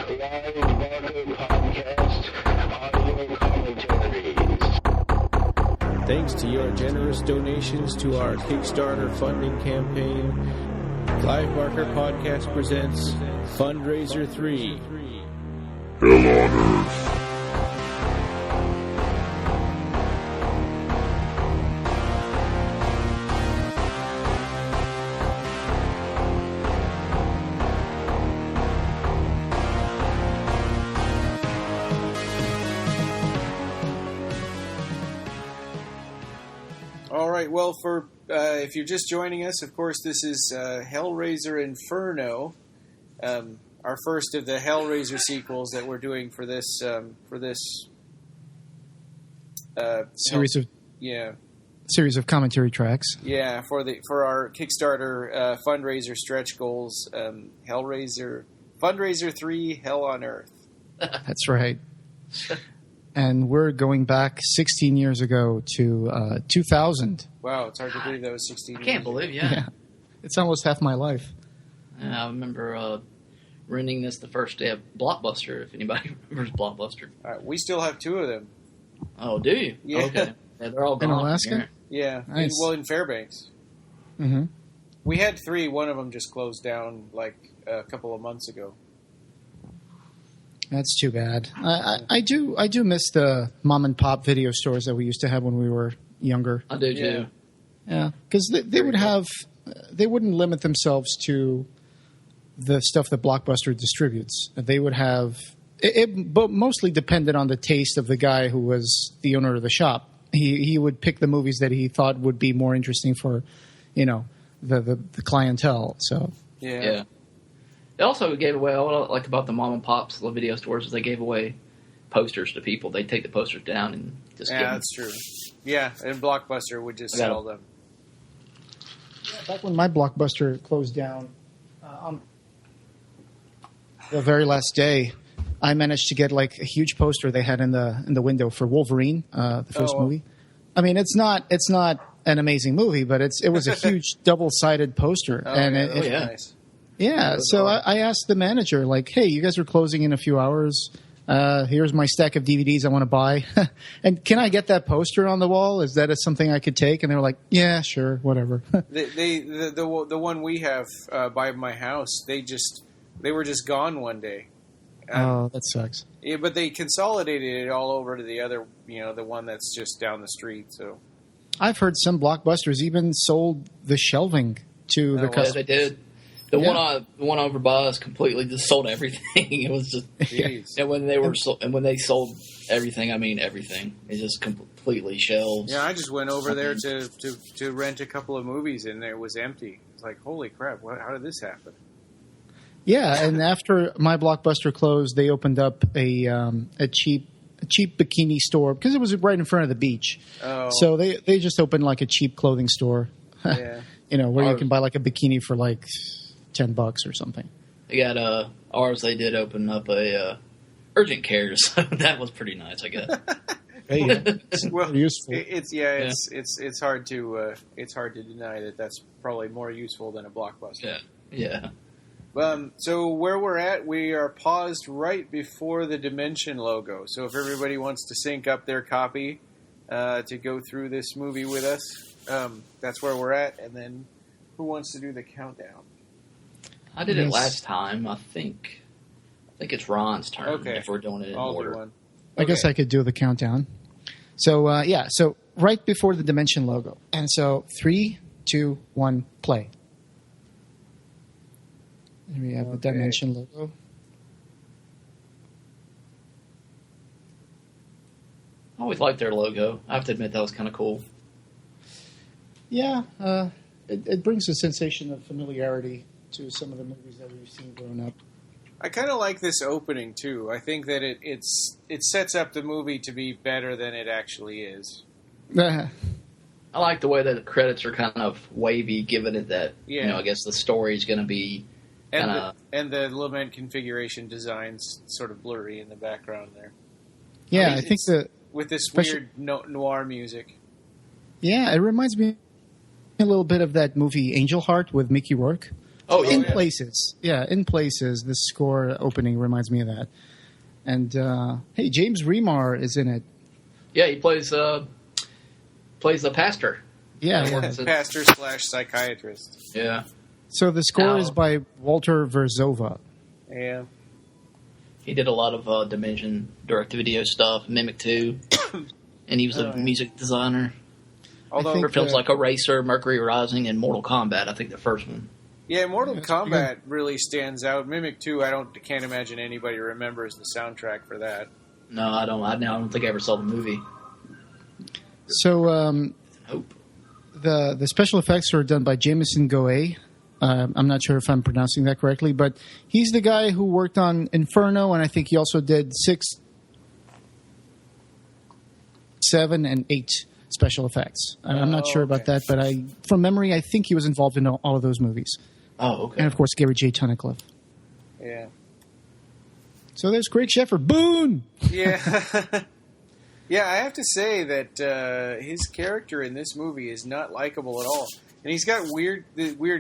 live Pocketcast audio commentaries. Thanks to your generous donations to our Kickstarter funding campaign, Clive Barker Podcast presents Fundraiser III. Hell on Earth. Well, if you're just joining us, of course, this is Hellraiser Inferno, our first of the Hellraiser sequels that we're doing for this series of commentary tracks. Yeah, for our Kickstarter fundraiser stretch goals, Fundraiser III, Hell on Earth. That's right. And we're going back 16 years ago to 2000. Wow, it's hard to believe that was 16 years. I can't believe, yeah. It's almost half my life. I remember renting this the first day of Blockbuster, if anybody remembers Blockbuster. We still have two of them. Oh, do you? Yeah. Okay. Yeah, they're all gone. In Alaska? Yeah. Nice. In Fairbanks. Mm-hmm. We had three. One of them just closed down like a couple of months ago. That's too bad. I do miss the mom and pop video stores that we used to have when we were younger. I do too. Yeah, because they wouldn't limit themselves to the stuff that Blockbuster distributes. They would have it but mostly depended on the taste of the guy who was the owner of the shop. He would pick the movies that he thought would be more interesting for, the clientele. So yeah. They also gave away, what I like about the mom and pops, the video stores, is they gave away posters to people. They'd take the posters down and just give them. That's true. Yeah, and Blockbuster would just sell them. Yeah, back when my Blockbuster closed down, on the very last day, I managed to get like a huge poster they had in the window for Wolverine, the first movie. I mean, it's not an amazing movie, but it was a huge double-sided poster. Nice. Yeah, so I asked the manager, like, hey, you guys are closing in a few hours. Here's my stack of DVDs I want to buy. And can I get that poster on the wall? Is that something I could take? And they were like, yeah, sure, whatever. The one we have by my house, they were just gone one day. Oh, that sucks. Yeah, but they consolidated it all over to the other, the one that's just down the street. So I've heard some Blockbusters even sold the shelving to the customer. Yeah, they did. The one over by us completely just sold everything. It was just, and when they sold everything, I mean everything. It just completely shelves. Yeah, I just went over there to rent a couple of movies, and it was empty. It's like, holy crap! How did this happen? Yeah, and after my Blockbuster closed, they opened up a cheap bikini store because it was right in front of the beach. Oh. So they just opened like a cheap clothing store. Yeah. Where you can buy like a bikini for like $10 or something. They got ours. They did open up a urgent care, so that was pretty nice, I guess. Well, useful. It's hard to deny that that's probably more useful than a Blockbuster. Yeah. So where we're at, we are paused right before the Dimension logo. So if everybody wants to sync up their copy to go through this movie with us, that's where we're at. And then who wants to do the countdown? I did it last time. I think it's Ron's turn. Okay. If we're doing it in I'll order. do one. I guess I could do the countdown. So, so right before the Dimension logo. And so 3, 2, 1, play. Here we have the Dimension logo. I always liked their logo. I have to admit that was kind of cool. Yeah, it brings a sensation of familiarity to some of the movies that we've seen growing up. I kind of like this opening too. I think that it sets up the movie to be better than it actually is. I like the way that the credits are kind of wavy, given it that I guess the story is going to be and the lament configuration designs sort of blurry in the background there. Yeah, I think with this weird noir music. Yeah, it reminds me a little bit of that movie Angel Heart with Mickey Rourke. Oh, yeah. In places. Yeah, in places. The score opening reminds me of that. And, hey, James Remar is in it. Yeah, he plays the pastor. Yeah. Pastor / psychiatrist. Yeah. So the score is by Walter Verzova. Yeah. He did a lot of Dimension direct-to-video stuff, Mimic 2, and he was a music designer. Although for films like Eraser, Mercury Rising, and Mortal Kombat, I think the first one. Yeah, Mortal Kombat really stands out. Mimic 2, can't imagine anybody remembers the soundtrack for that. No, I don't. I don't think I ever saw the movie. So Hope. the special effects are done by Jameson Goey. I'm not sure if I'm pronouncing that correctly, but he's the guy who worked on Inferno, and I think he also did 6, 7, and 8 special effects. I'm not sure about that, but from memory, I think he was involved in all of those movies. Oh, okay. And, of course, Gary J. Tunnicliffe. Yeah. So there's Craig Sheffer. Boone! Yeah. Yeah, I have to say that his character in this movie is not likable at all. And he's got weird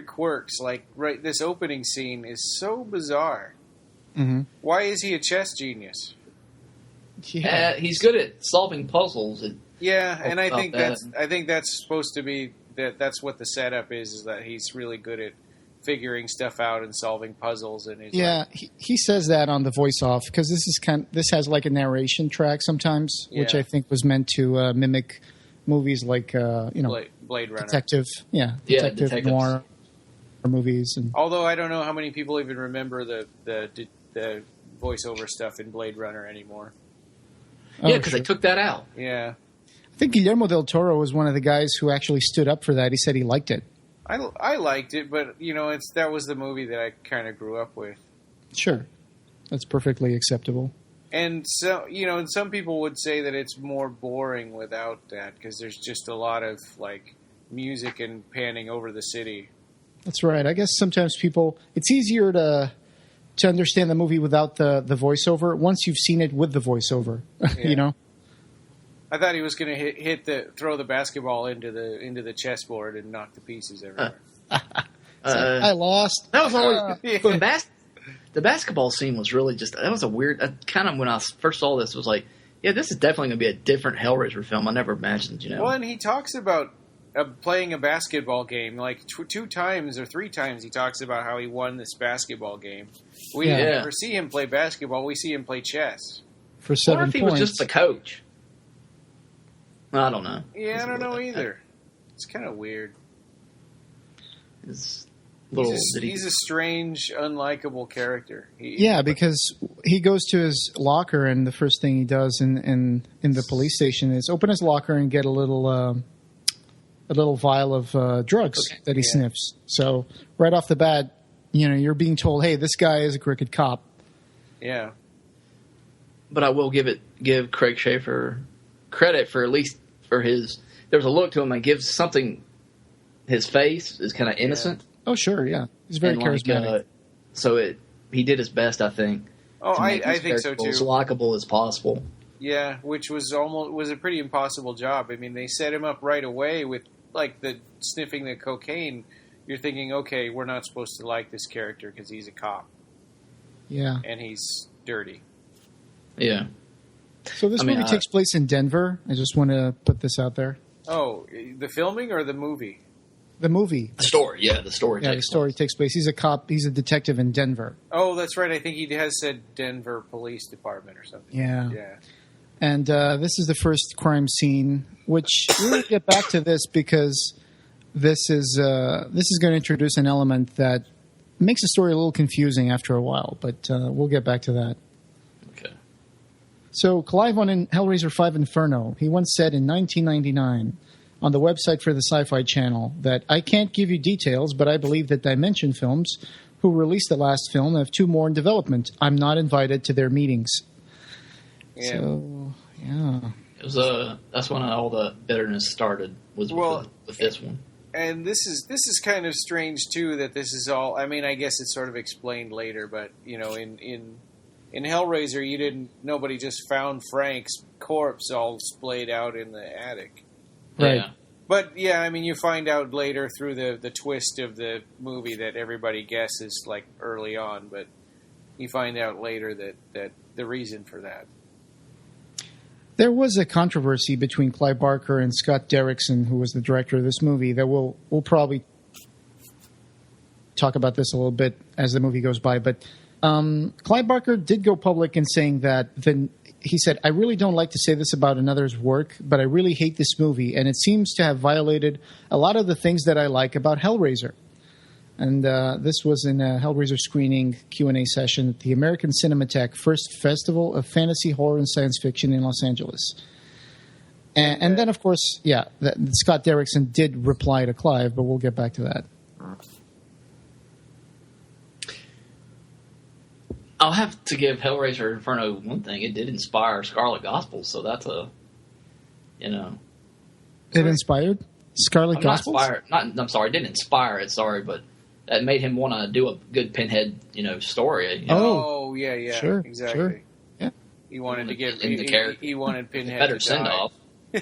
quirks. Like, this opening scene is so bizarre. Mm-hmm. Why is he a chess genius? Yeah. He's good at solving puzzles. Yeah, and I think that's supposed to be that's what the setup is that he's really good at figuring stuff out and solving puzzles. And he says that on the voice off because this has like a narration track sometimes, which I think was meant to mimic movies like Blade Runner, detective noir movies. And although I don't know how many people even remember the voiceover stuff in Blade Runner anymore. Yeah, because they took that out. Yeah. I think Guillermo del Toro was one of the guys who actually stood up for that. He said he liked it. I liked it, but that was the movie that I kind of grew up with. Sure, that's perfectly acceptable. And so and some people would say that it's more boring without that because there's just a lot of like music and panning over the city. That's right. I guess sometimes it's easier to understand the movie without the voiceover once you've seen it with the voiceover. Yeah. I thought he was going to throw the basketball into the chessboard and knock the pieces everywhere. I lost. That was always the basketball scene was really that was a weird kind of when I first saw this was like, yeah, this is definitely going to be a different Hellraiser film. I never imagined, Well, and he talks about playing a basketball game like 2 times or 3 times. He talks about how he won this basketball game. We didn't ever see him play basketball. We see him play chess for 7 points. What if he was just the coach? I don't know. Yeah, I don't know either. It's kind of weird. He's a strange, unlikable character. Because he goes to his locker, and the first thing he does in the police station is open his locker and get a little vial of drugs that he sniffs. So right off the bat, you're being told, "Hey, this guy is a crooked cop." Yeah. But I will give Craig Sheffer credit for at least for his. There's a look to him that gives something. His face is kind of innocent. Oh, sure, yeah, he's very charismatic. He did his best, I think. Oh, I think so too. As likable as possible. Yeah, which was a pretty impossible job. I mean, they set him up right away with like the sniffing the cocaine. You're thinking, okay, we're not supposed to like this character because he's a cop. Yeah, and he's dirty. Yeah. So this movie takes place in Denver. I just want to put this out there. Oh, the filming or the movie? The movie. The story, yeah. The story takes place. He's a cop. He's a detective in Denver. Oh, that's right. I think he has said Denver Police Department or something. Yeah. Yeah. And this is the first crime scene, which we'll get back to this because this is going to introduce an element that makes the story a little confusing after a while, but we'll get back to that. Okay. So Clive on Hellraiser 5 Inferno, he once said in 1999 on the website for the Sci-Fi Channel that I can't give you details, but I believe that Dimension Films, who released the last film, have 2 more in development. I'm not invited to their meetings. Yeah. So, yeah. It was that's when all the bitterness started with this one. And this is kind of strange too that this is all. I mean, I guess it's sort of explained later, but in Hellraiser, nobody just found Frank's corpse all splayed out in the attic. Right. Yeah. But yeah, I mean, you find out later through the twist of the movie that everybody guesses like early on, but you find out later that the reason for that. There was a controversy between Clive Barker and Scott Derrickson, who was the director of this movie, that we'll probably talk about this a little bit as the movie goes by. But Clive Barker did go public in saying that he said, "I really don't like to say this about another's work, but I really hate this movie, and it seems to have violated a lot of the things that I like about Hellraiser." And this was in a Hellraiser screening Q&A session at the American Cinematheque First Festival of Fantasy, Horror, and Science Fiction in Los Angeles. And then, of course, Scott Derrickson did reply to Clive, but we'll get back to that. I'll have to give Hellraiser Inferno one thing. It did inspire Scarlet Gospel, so that's It inspired Scarlet Gospel? It didn't inspire it, but that made him want to do a good Pinhead, story. Oh, yeah. Sure, exactly. Sure. Yeah. He wanted to give he wanted Pinhead better to send die. off.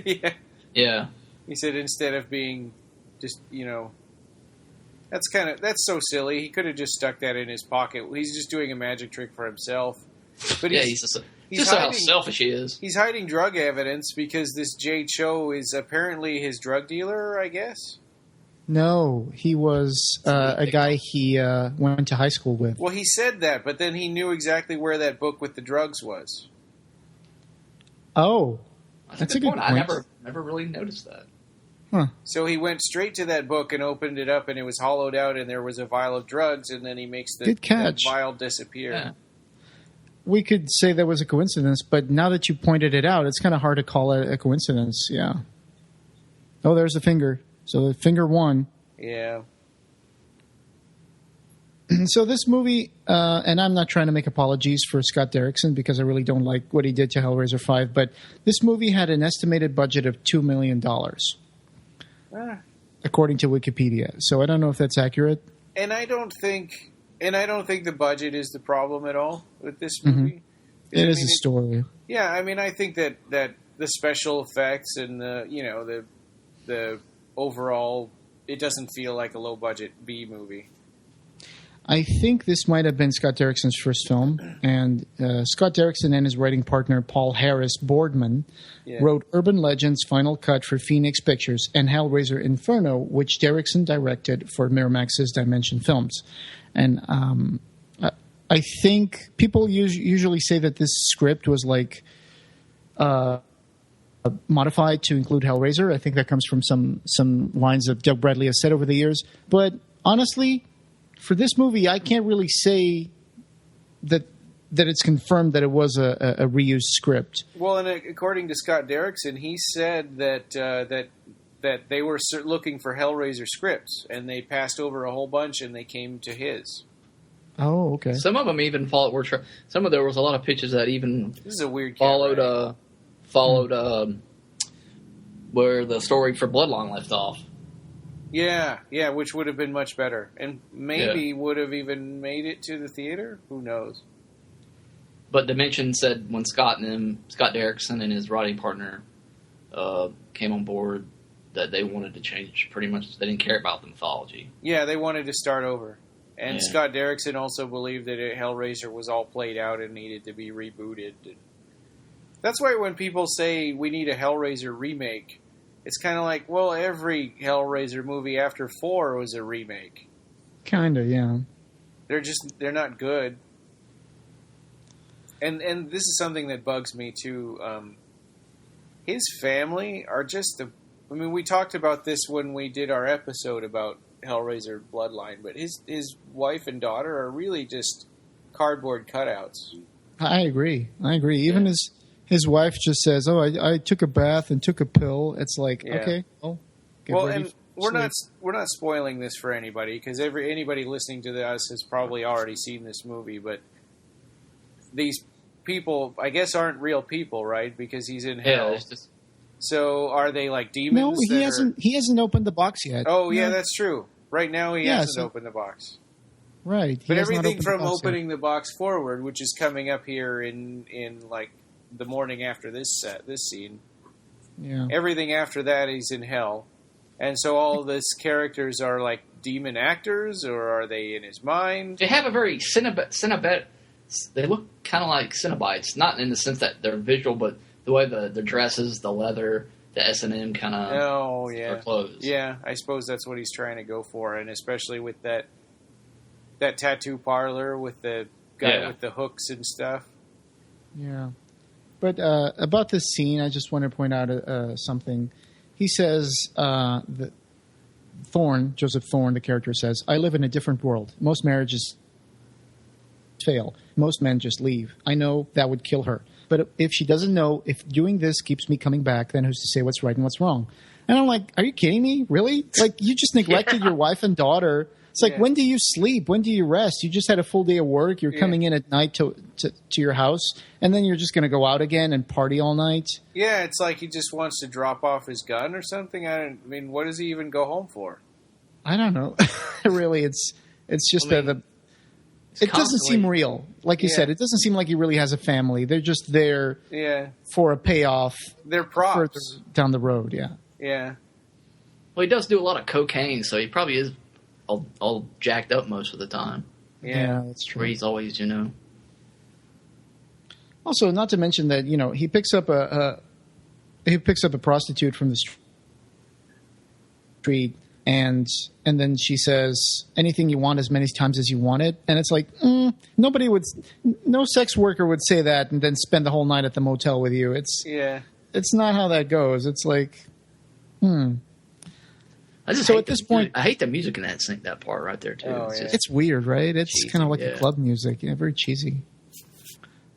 Yeah. Yeah. He said instead of being just, that's so silly. He could have just stuck that in his pocket. He's just doing a magic trick for himself. But he's just how selfish he is. He's hiding drug evidence because this Jay Cho is apparently his drug dealer, I guess. No, he was a guy he went to high school with. Well, he said that, but then he knew exactly where that book with the drugs was. Oh, that's a good point. I never really noticed that. Huh. So he went straight to that book and opened it up, and it was hollowed out, and there was a vial of drugs, and then he makes the vial disappear. Yeah. We could say that was a coincidence, but now that you pointed it out, it's kind of hard to call it a coincidence. Yeah. Oh, there's the finger. So the finger won. Yeah. So this movie, and I'm not trying to make apologies for Scott Derrickson because I really don't like what he did to Hellraiser 5, but this movie had an estimated budget of $2 million, according to Wikipedia. So I don't know if that's accurate. And I don't think the budget is the problem at all with this movie. Mm-hmm. It is a story. Yeah, I mean, I think that the special effects and the overall, it doesn't feel like a low budget B movie. I think this might have been Scott Derrickson's first film, and Scott Derrickson and his writing partner Paul Harris Boardman wrote Urban Legends Final Cut for Phoenix Pictures and Hellraiser Inferno, which Derrickson directed for Miramax's Dimension Films. And I think people usually say that this script was like modified to include Hellraiser. I think that comes from some lines that Doug Bradley has said over the years. But honestly, for this movie, I can't really say that it's confirmed that it was a reused script. Well, and according to Scott Derrickson, he said that they were looking for Hellraiser scripts, and they passed over a whole bunch, and they came to his. Oh, okay. Some of them even there was a lot of pitches that even this is a weird followed where the story for Bloodline left off. Yeah, which would have been much better, and maybe would have even made it to the theater. Who knows? But Dimension said when Scott Derrickson and his writing partner came on board that they wanted to change pretty much. They didn't care about the mythology. Yeah, they wanted to start over. And Scott Derrickson also believed that Hellraiser was all played out and needed to be rebooted. That's why when people say we need a Hellraiser remake, it's kind of like, well, every Hellraiser movie after 4 was a remake. Kind of, yeah. They're not good. And this is something that bugs me too. His family are just we talked about this when we did our episode about Hellraiser Bloodline, but his wife and daughter are really just cardboard cutouts. I agree. Even his wife just says, "Oh, I took a bath and took a pill." It's like, okay, and we're not spoiling this for anybody because anybody listening to us has probably already seen this movie. But these people, I guess, aren't real people, right? Because he's in hell. So are they like demons? No, he hasn't opened the box yet. Oh, yeah, that's true. Right now, he hasn't opened the box. Right, but everything from opening the box forward, which is coming up here in like the morning after this scene. Yeah. Everything after that, he's in hell. And so all of these characters are like demon actors, or are they in his mind? They have a very Cenobite. They look kind of like Cenobites, not in the sense that they're visual, but the way their dresses, the leather, the S&M kind of clothes. Yeah, I suppose that's what he's trying to go for, and especially with that tattoo parlor with the guy with the hooks and stuff. Yeah. But about this scene, I just want to point out something. He says, that Joseph Thorne, the character, says, "I live in a different world. Most marriages fail. Most men just leave. I know that would kill her. But if she doesn't know, if doing this keeps me coming back, then who's to say what's right and what's wrong?" And I'm like, are you kidding me? Really? Like, you just neglected your wife and daughter. It's like, when do you sleep? When do you rest? You just had a full day of work. You're coming in at night to your house, and then you're just going to go out again and party all night. Yeah, it's like he just wants to drop off his gun or something. I mean, what does he even go home for? I don't know. Really, it's just it doesn't seem real. Like you said, it doesn't seem like he really has a family. They're just there for a payoff. They're props. Further down the road, Yeah. Well, he does do a lot of cocaine, so he probably is all jacked up most of the time. Yeah, that's true. Where he's always, Also, not to mention that he picks up a prostitute from the street, and then she says, "Anything you want, as many times as you want it." And it's like, no sex worker would say that and then spend the whole night at the motel with you. It's not how that goes. It's like, So at this point, I hate the music in that part right there too. It's weird, right? It's kind of like the club music, very cheesy.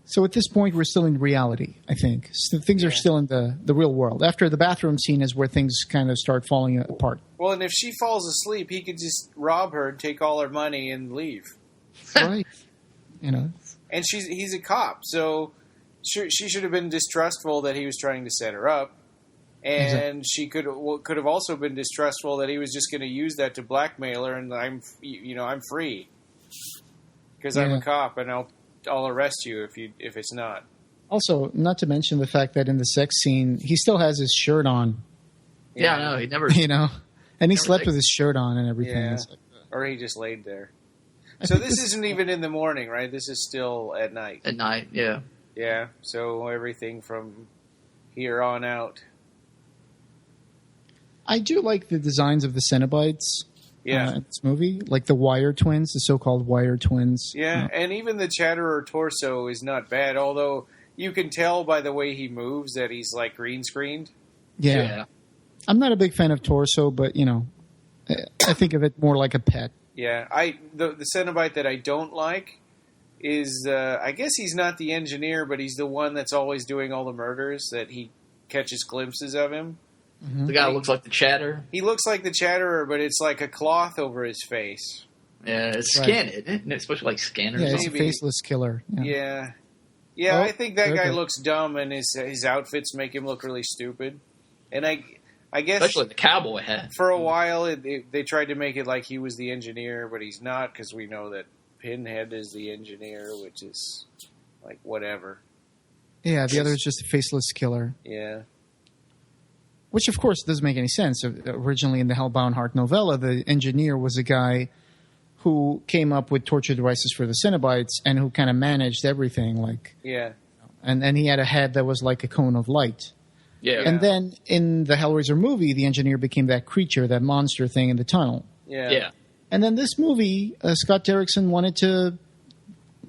So at this point, we're still in reality, I think. So things are still in the real world. After the bathroom scene is where things kind of start falling apart. Well, and if she falls asleep, he could just rob her, take all her money, and leave. Right. And he's a cop, so she should have been distrustful that he was trying to set her up. And she could have also been distrustful that he was just going to use that to blackmail her, and I'm free because I'm a cop, and I'll arrest you if it's not. Also, not to mention the fact that in the sex scene, he still has his shirt on. Yeah, I know. He never, and he slept with his shirt on and everything. Yeah. Or he just laid there. So this isn't even in the morning, right? This is still at night. At night, yeah. Yeah. So everything from here on out. I do like the designs of the Cenobites in this movie, like the Wire Twins, the so-called Wire Twins. Yeah, and even the Chatterer torso is not bad, although you can tell by the way he moves that he's like green screened. Yeah. I'm not a big fan of torso, but, I think of it more like a pet. Yeah, the Cenobite that I don't like is, I guess he's not the engineer, but he's the one that's always doing all the murders, that he catches glimpses of him. Mm-hmm. The guy who looks like the Chatter. He looks like the Chatterer, but it's like a cloth over his face. Yeah, it's skin, isn't it? It's supposed to be like scanners. Yeah, it's a faceless killer. Yeah. Yeah, I think that guy looks dumb, and his outfits make him look really stupid. And I guess... Especially the cowboy hat. For a while, they tried to make it like he was the engineer, but he's not, because we know that Pinhead is the engineer, which is, like, whatever. Yeah, the other is just a faceless killer. Yeah. Which, of course, doesn't make any sense. Originally, in the Hellbound Heart novella, the engineer was a guy who came up with torture devices for the Cenobites and who kind of managed everything. And he had a head that was like a cone of light. Yeah. And then in the Hellraiser movie, the engineer became that creature, that monster thing in the tunnel. Yeah. And then this movie, Scott Derrickson wanted to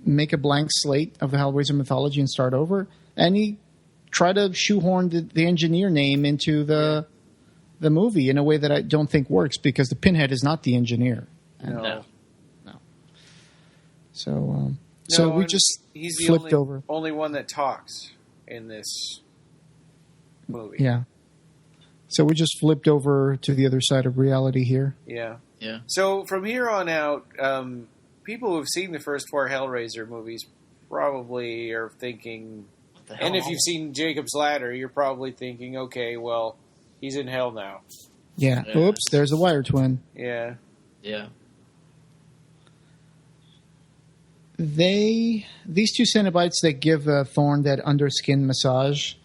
make a blank slate of the Hellraiser mythology and start over. And he tried to shoehorn the engineer name into the movie in a way that I don't think works, because the Pinhead is not the engineer. No. So we just he's flipped the over. Only one that talks in this movie. Yeah. So we just flipped over to the other side of reality here. Yeah. Yeah. So from here on out, people who have seen the first 4 Hellraiser movies probably are thinking, and if you've seen Jacob's Ladder, you're probably thinking, okay, well, he's in hell now. Yeah. Oops, there's a Wire Twin. Yeah. Yeah. These two Cenobites that give Thorne that underskin massage,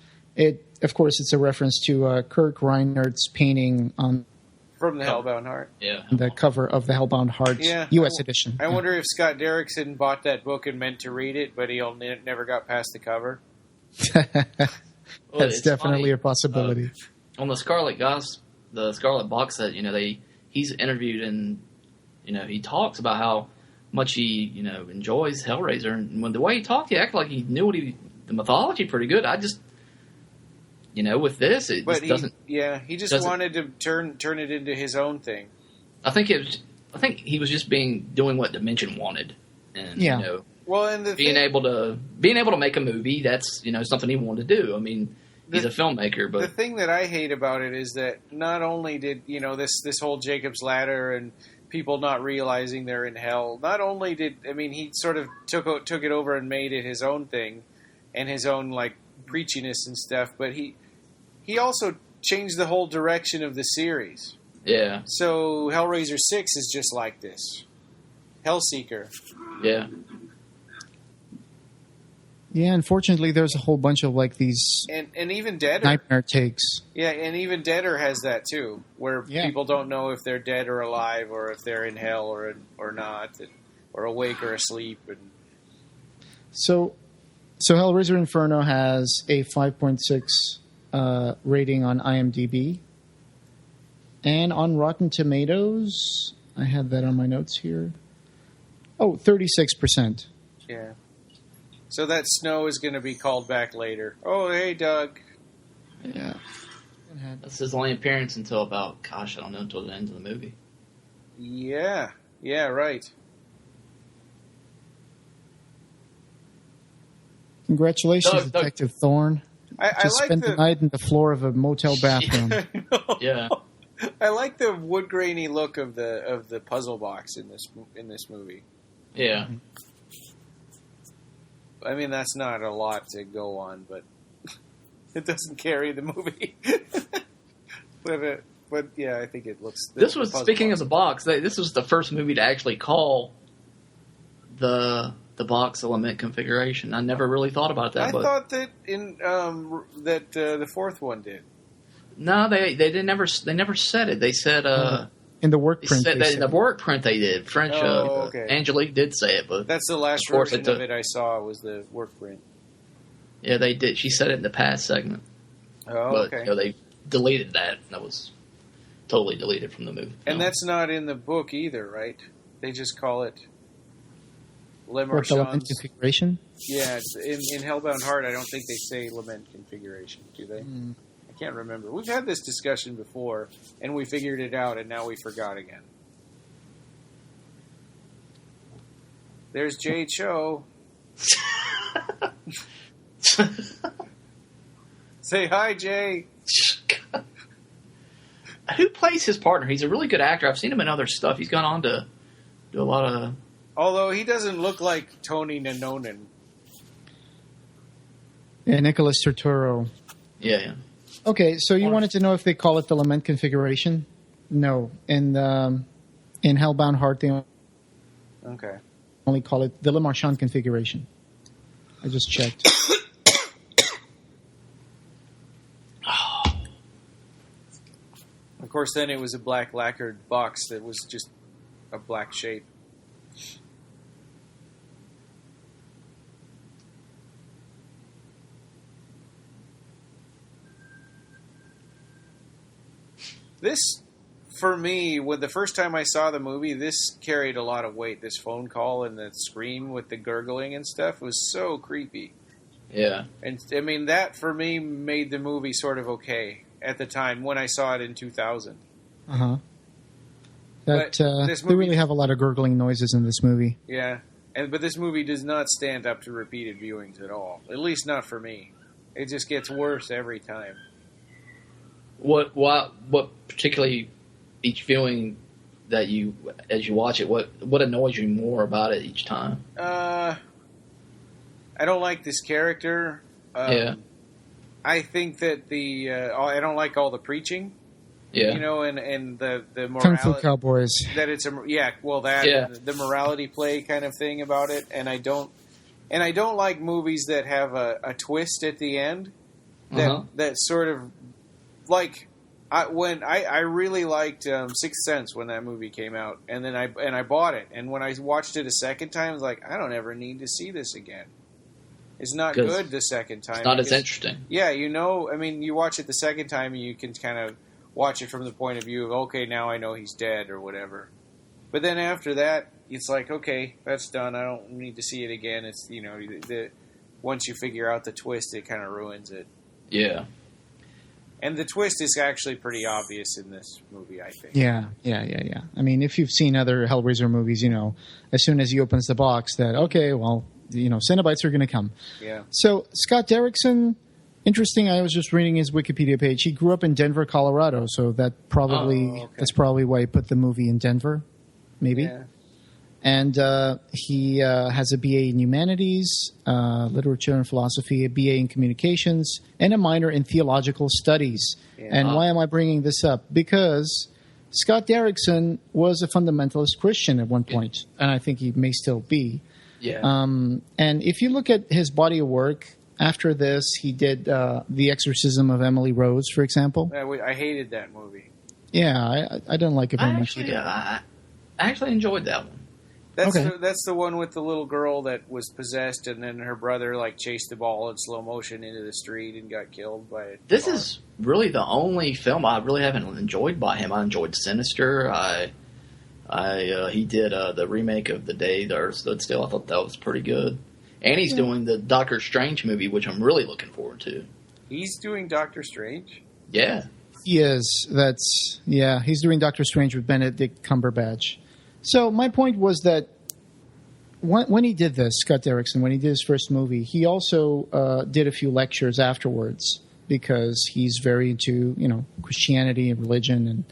of course, it's a reference to Kirk Reinert's painting on From the Hellbound Heart. Yeah. The cover of the Hellbound Heart U.S. edition. I wonder if Scott Derrickson bought that book and meant to read it, but he never got past the cover. That's definitely a possibility. On the Scarlet box set, he's interviewed and he talks about how much he enjoys Hellraiser, and when the way he talked, he acted like he knew the mythology pretty good. I just with this, it just doesn't. Yeah, he just wanted to turn it into his own thing. I think he was just doing what Dimension wanted, and well, and being able to make a movie, that's something he wanted to do. I mean, he's a filmmaker, but the thing that I hate about it is that not only did this whole Jacob's Ladder and people not realizing they're in hell, not only he sort of took it over and made it his own thing and his own like preachiness and stuff, but he also changed the whole direction of the series. Yeah. So Hellraiser 6 is just like this. Hellseeker. Yeah. Yeah, unfortunately, there's a whole bunch of like these and even Deader nightmare takes. Yeah, and even Deader has that too, where people don't know if they're dead or alive, or if they're in hell or not, or awake or asleep. And so Hellraiser Inferno has a 5.6 rating on IMDb, and on Rotten Tomatoes, I have that on my notes here. 36%. Yeah. So that snow is going to be called back later. Oh, hey, Doug. Yeah. That's his only appearance until until the end of the movie. Yeah. Yeah, right. Congratulations, Detective Thorne. I spent the night in the floor of a motel bathroom. Yeah. I like the wood grainy look of the puzzle box in this movie. Yeah. I mean, that's not a lot to go on, but it doesn't carry the movie. but yeah, I think it looks. This was speaking of the box. This was the first movie to actually call the box element configuration. I never really thought about that. I thought that the fourth one did. No, they never said it. They said in the work print. In the work print they did. French. Okay. Angelique did say it, but that's the last version of it I saw was the work print. Yeah, they did. She said it in the past segment. Oh, okay. But they deleted that. That was totally deleted from the movie. And that's not in the book either, right? They just call it Le Marchand's configuration. Yeah, in Hellbound Heart, I don't think they say lament configuration, do they? I can't remember. We've had this discussion before, and we figured it out, and now we forgot again. There's Jay Cho. Say hi, Jay. Who plays his partner? He's a really good actor. I've seen him in other stuff. He's gone on to do a lot of... Although he doesn't look like Tony Nanonin. Yeah, Nicholas Turturro. Yeah. Okay, so you wanted to know if they call it the lament configuration? No. In Hellbound Heart, they only call it the Le Marchand configuration. I just checked. Of course, then it was a black lacquered box that was just a black shape. This, for me, the first time I saw the movie, this carried a lot of weight. This phone call and the scream with the gurgling and stuff was so creepy. Yeah. And, I mean, that, for me, made the movie sort of okay at the time when I saw it in 2000. Uh-huh. They really have a lot of gurgling noises in this movie. Yeah. But this movie does not stand up to repeated viewings at all. At least not for me. It just gets worse every time. What particularly each viewing that as you watch it, what annoys you more about it each time? I don't like this character. Yeah. I think that I don't like all the preaching. Yeah. And the morality. Kung Fu Cowboys. That it's the morality play kind of thing about it, and I don't like movies that have a twist at the end that sort of, like, I really liked Sixth Sense when that movie came out, and then I bought it, and when I watched it a second time, I was like, I don't ever need to see this again. It's not good the second time. It's not as interesting. Yeah, I mean, you watch it the second time, and you can kind of watch it from the point of view of, okay, now I know he's dead or whatever. But then after that, it's like, okay, that's done. I don't need to see it again. It's once you figure out the twist, it kind of ruins it. Yeah. And the twist is actually pretty obvious in this movie, I think. Yeah. I mean, if you've seen other Hellraiser movies, as soon as he opens the box, that okay, well, Cenobites are going to come. Yeah. So Scott Derrickson, interesting. I was just reading his Wikipedia page. He grew up in Denver, Colorado, so that's probably why he put the movie in Denver, maybe. Yeah. And he has a BA in Humanities, Literature and Philosophy, a BA in Communications, and a minor in Theological Studies. Yeah. And why am I bringing this up? Because Scott Derrickson was a fundamentalist Christian at one point, and I think he may still be. Yeah. And if you look at his body of work, after this, he did The Exorcism of Emily Rose, for example. I hated that movie. Yeah, I don't like it very much either. I actually enjoyed that one. That's the one with the little girl that was possessed, and then her brother chased the ball in slow motion into the street and got killed by it. This is really the only film I really haven't enjoyed by him. I enjoyed Sinister. He did the remake of The Day the Earth Stood Still. I thought that was pretty good. And he's doing the Doctor Strange movie, which I'm really looking forward to. He's doing Doctor Strange? Yeah. He is. He's doing Doctor Strange with Benedict Cumberbatch. So my point was that when he did this, Scott Derrickson, when he did his first movie, he also did a few lectures afterwards because he's very into, Christianity and religion, and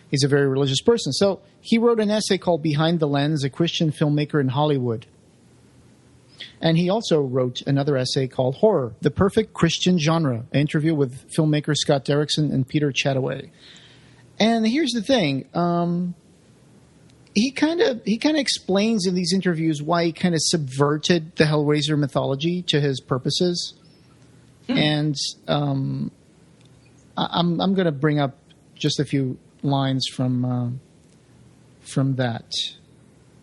he's a very religious person. So he wrote an essay called Behind the Lens, a Christian Filmmaker in Hollywood. And he also wrote another essay called Horror, the Perfect Christian Genre, an interview with filmmaker Scott Derrickson and Peter Chataway. And here's the thing. He kind of explains in these interviews why he kind of subverted the Hellraiser mythology to his purposes. And I'm going to bring up just a few lines from that.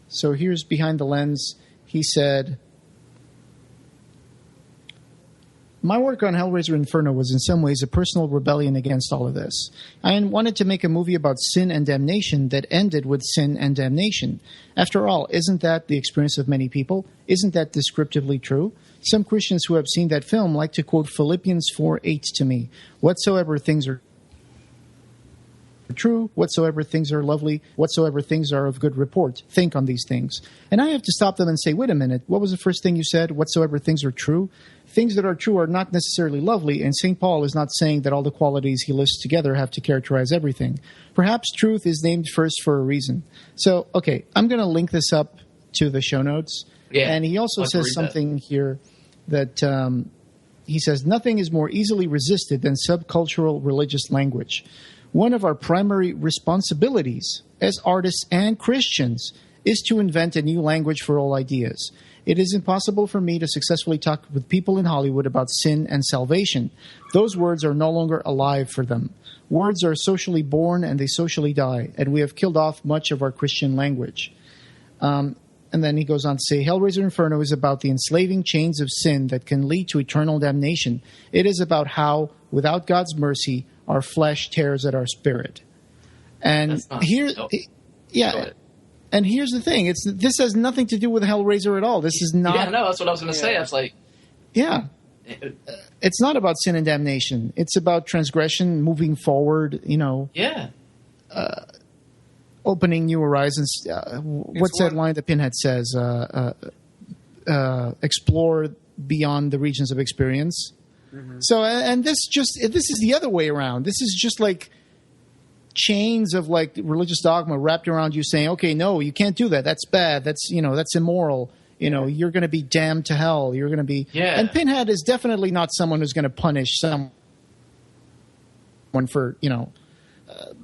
So here's Behind the Lens. He said, "My work on Hellraiser Inferno was in some ways a personal rebellion against all of this. I wanted to make a movie about sin and damnation that ended with sin and damnation. After all, isn't that the experience of many people? Isn't that descriptively true? Some Christians who have seen that film like to quote Philippians 4:8 to me. Whatsoever things are true, whatsoever things are lovely, whatsoever things are of good report, think on these things." And I have to stop them and say, wait a minute, what was the first thing you said? Whatsoever things are true? Things that are true are not necessarily lovely, and St. Paul is not saying that all the qualities he lists together have to characterize everything. Perhaps truth is named first for a reason. So, okay, I'm going to link this up to the show notes. Yeah, and he also says something here that he says, "Nothing is more easily resisted than subcultural religious language. One of our primary responsibilities as artists and Christians is to invent a new language for all ideas. It is impossible for me to successfully talk with people in Hollywood about sin and salvation. Those words are no longer alive for them. Words are socially born and they socially die, and we have killed off much of our Christian language." And then he goes on to say, "Hellraiser Inferno is about the enslaving chains of sin that can lead to eternal damnation. It is about how, without God's mercy, our flesh tears at our spirit." And and here's the thing: this has nothing to do with Hellraiser at all. This is not. Yeah, no, that's what I was going to say. I was like, it's not about sin and damnation. It's about transgression, moving forward. Opening new horizons. What's that line that Pinhead says? Explore beyond the regions of experience. Mm-hmm. So, and this is the other way around. This is just like chains of religious dogma wrapped around you saying, okay, no, you can't do that. That's bad. That's immoral. You're going to be damned to hell. You're going to be. Yeah. And Pinhead is definitely not someone who's going to punish someone for,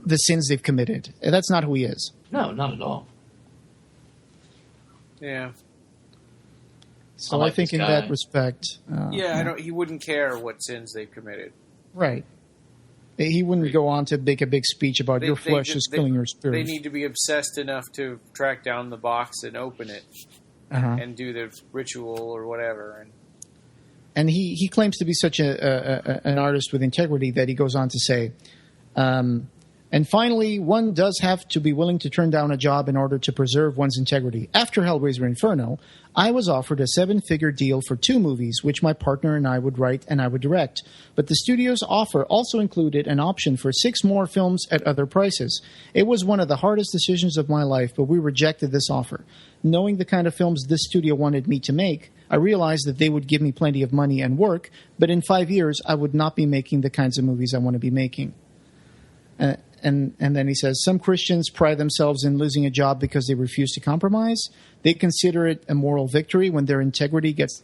the sins they've committed. That's not who he is. No, not at all. Yeah. So I think in that respect, he wouldn't care what sins they've committed. Right. He wouldn't go on to make a big speech about your flesh is killing your spirit. They need to be obsessed enough to track down the box and open it and do the ritual or whatever. And he claims to be such an artist with integrity that he goes on to say, and finally, one does have to be willing to turn down a job in order to preserve one's integrity. After Hellraiser Inferno, I was offered a 7-figure deal for 2 movies, which my partner and I would write and I would direct. But the studio's offer also included an option for 6 more films at other prices. It was one of the hardest decisions of my life, but we rejected this offer. Knowing the kind of films this studio wanted me to make, I realized that they would give me plenty of money and work, but in 5 years, I would not be making the kinds of movies I want to be making. And then he says, some Christians pride themselves in losing a job because they refuse to compromise. They consider it a moral victory when their integrity gets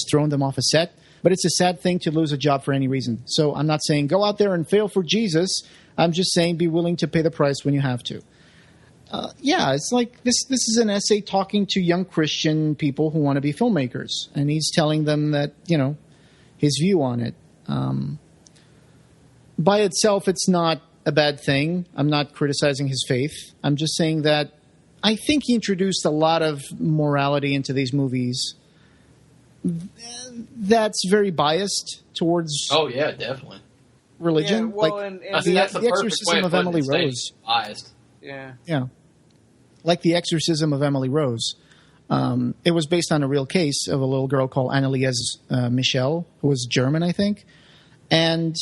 thrown them off a set. But it's a sad thing to lose a job for any reason. So I'm not saying go out there and fail for Jesus. I'm just saying be willing to pay the price when you have to. It's like this is an essay talking to young Christian people who want to be filmmakers. And he's telling them that, his view on it. By itself, it's not a bad thing. I'm not criticizing his faith. I'm just saying that I think he introduced a lot of morality into these movies that's very biased towards. Oh yeah, definitely. Religion. Yeah, well, the Exorcism of Emily Rose. Biased. Yeah. Yeah. Like the Exorcism of Emily Rose. It was based on a real case of a little girl called Anneliese Michel, who was German, I think. And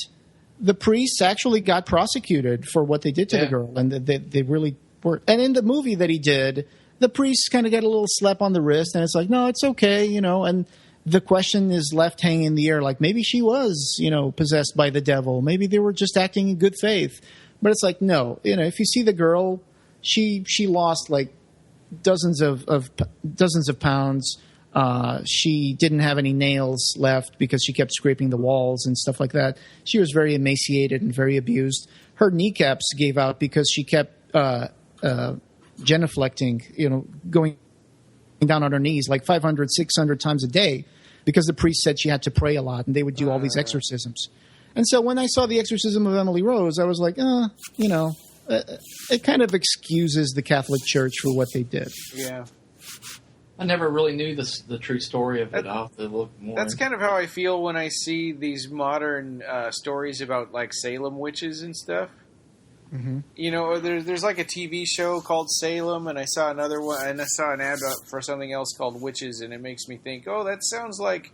the priests actually got prosecuted for what they did to the girl, and they really were. And in the movie that he did, the priests kind of get a little slap on the wrist, and it's like, no, it's okay, And the question is left hanging in the air, like maybe she was, possessed by the devil. Maybe they were just acting in good faith. But it's like, no, if you see the girl, she lost like dozens of pounds. She didn't have any nails left because she kept scraping the walls and stuff like that. She was very emaciated and very abused. Her kneecaps gave out because she kept genuflecting, going down on her knees like 500, 600 times a day because the priest said she had to pray a lot and they would do all these exorcisms. And so when I saw the Exorcism of Emily Rose, I was like, it kind of excuses the Catholic Church for what they did. Yeah. I never really knew the true story of it. I'll have to look more. That's kind of how I feel when I see these modern stories about like Salem witches and stuff. Mm-hmm. There's like a TV show called Salem, and I saw another one, and I saw an ad for something else called Witches, and it makes me think, oh, that sounds like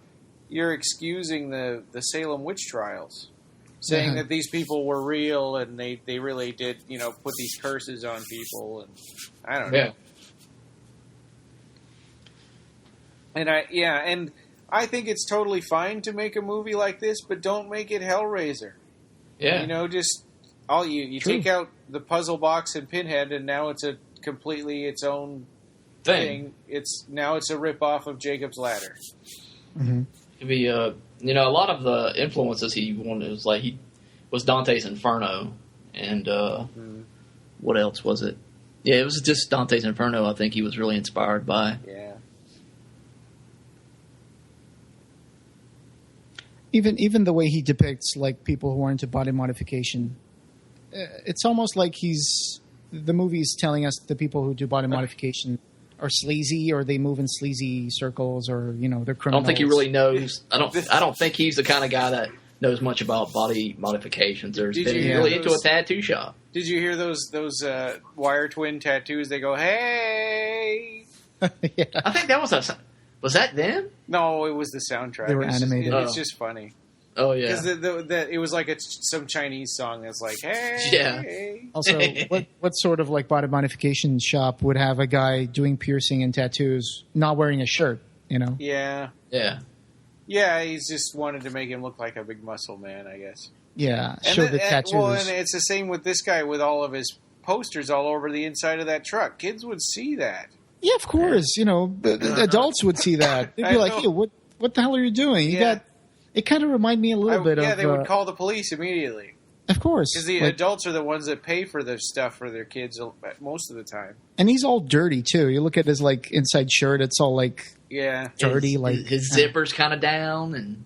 you're excusing the Salem witch trials, saying that these people were real and they really did, put these curses on people, and I don't know. And I think it's totally fine to make a movie like this, but don't make it Hellraiser. Yeah. Just you take out the puzzle box and Pinhead, and now it's a completely its own thing. It's a rip-off of Jacob's Ladder. Mm-hmm. It'd be a lot of the influences he wanted was Dante's Inferno, and what else was it? Yeah, it was just Dante's Inferno. I think he was really inspired by. Yeah. Even the way he depicts like people who are into body modification, it's almost like the movie is telling us the people who do body modification are sleazy, or they move in sleazy circles, or they're criminals. I don't think he really knows. I don't think he's the kind of guy that knows much about body modifications. Or really into a tattoo shop. Did you hear those wire twin tattoos? They go, hey. Yeah. I think that was that them? No, it was the soundtrack. They were animated. It's just funny. Oh yeah, because it was like some Chinese song that's like, hey. Yeah. Also, what sort of like body modification shop would have a guy doing piercing and tattoos not wearing a shirt? Yeah. Yeah. Yeah, he's just wanted to make him look like a big muscle man, I guess. Yeah, show the tattoos. And it's the same with this guy with all of his posters all over the inside of that truck. Kids would see that. Yeah, of course. Adults would see that. They'd be like, "Hey, what the hell are you doing?" It kind of reminded me a little bit of. Yeah, they would call the police immediately. Of course, because the adults are the ones that pay for their stuff for their kids most of the time. And he's all dirty too. You look at his like inside shirt; it's all like dirty. His zipper's kind of down, and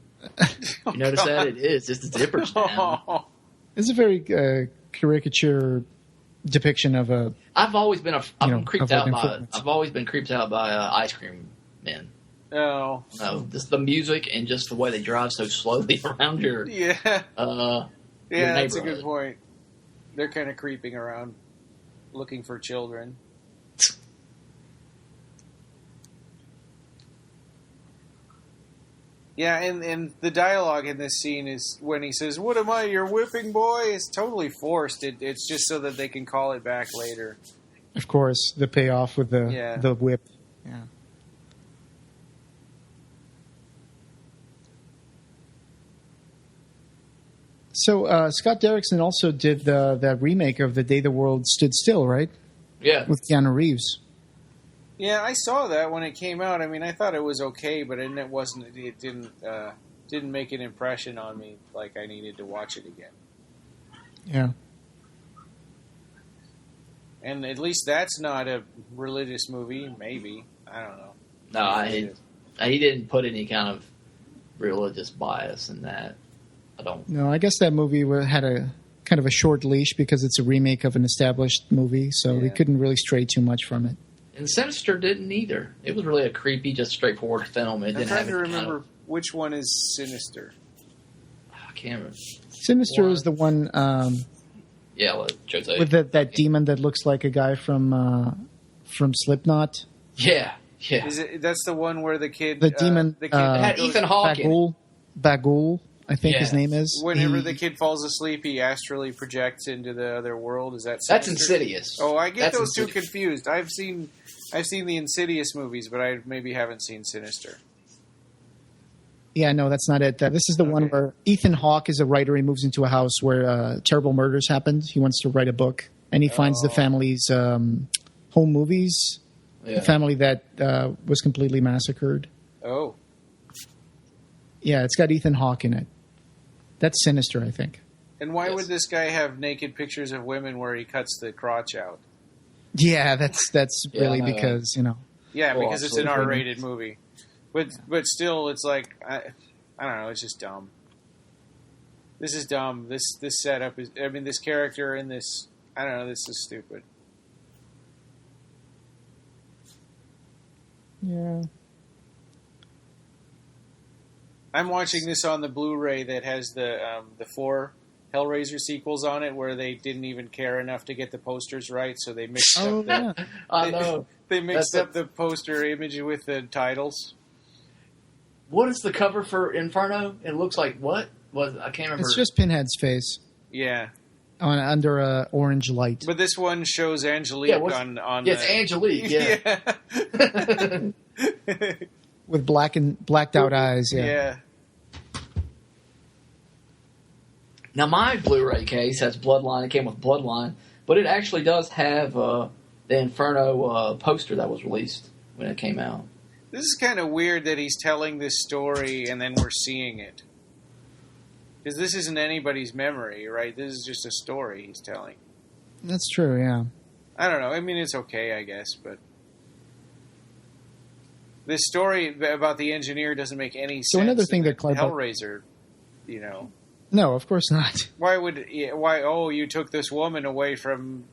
you notice that it is just the zipper's down. It's a very caricature depiction of a. I've always been creeped out by. influence. I've always been creeped out by ice cream men. Oh. No, just the music and just the way they drive so slowly around your. Yeah. Your Yeah, that's a neighborhood. good point. They're kind of creeping around, looking for children. Yeah, and the dialogue in this scene is when he says, "What am I, your whipping boy?" It's totally forced. It's just so that they can call it back later. Of course, the payoff with the whip. Yeah. So Scott Derrickson also did that remake of The Day the World Stood Still, right? Yeah. With Keanu Reeves. Yeah, I saw that when it came out. I mean, I thought it was okay, but it didn't make an impression on me like I needed to watch it again. Yeah. And at least that's not a religious movie. Maybe, I don't know. No, he didn't put any kind of religious bias in that. I don't. No, I guess that movie had a kind of a short leash because it's a remake of an established movie, so we couldn't really stray too much from it. And Sinister didn't either. It was really a creepy, just straightforward film. I'm trying to remember which one is Sinister. I can't remember. Sinister is the one Yeah, let Jose. with that demon that looks like a guy from Slipknot. Yeah. That's the one where the kid, The demon, the kid It had Ethan Hawke in it. Bagul, I think his name is. Whenever the kid falls asleep, he astrally projects into the other world. Is that Sinister? That's Insidious. Oh, I get That's those two Insidious. confused. I've seen the Insidious movies, but I maybe haven't seen Sinister. Yeah, no, that's not it. This is the one where Ethan Hawke is a writer. He moves into a house where terrible murders happened. He wants to write a book, and he finds the family's home movies, the family that was completely massacred. Oh. Yeah, it's got Ethan Hawke in it. That's Sinister, I think. And why would this guy have naked pictures of women where he cuts the crotch out? Yeah, that's really because, Yeah, Well, because it's an absolutely. R-rated movie. But still, it's like I don't know. It's just dumb. This is dumb. This setup is. I mean, this character in this. I don't know. This is stupid. Yeah. I'm watching this on the Blu-ray that has the 4 Hellraiser sequels on it, where they didn't even care enough to get the posters right, so they mixed up. I know. They mixed up the poster image with the titles. What is the cover for Inferno? It looks like what? I can't remember. It's just Pinhead's face Yeah, under a orange light. but this one shows Angelique on. Yeah, it's Angelique. Yeah. With blacked out eyes, Yeah. Now my Blu-ray case has Bloodline. It came with Bloodline, but it actually does have the Inferno poster that was released when it came out. This is kind of weird that he's telling this story and then we're seeing it. Because this isn't anybody's memory, right? This is just a story he's telling. That's true, yeah. I don't know. I mean, it's okay, I guess, but this story about the engineer doesn't make any sense. So another thing that Clive Hellraiser, No, of course not. Why? Oh, you took this woman away from.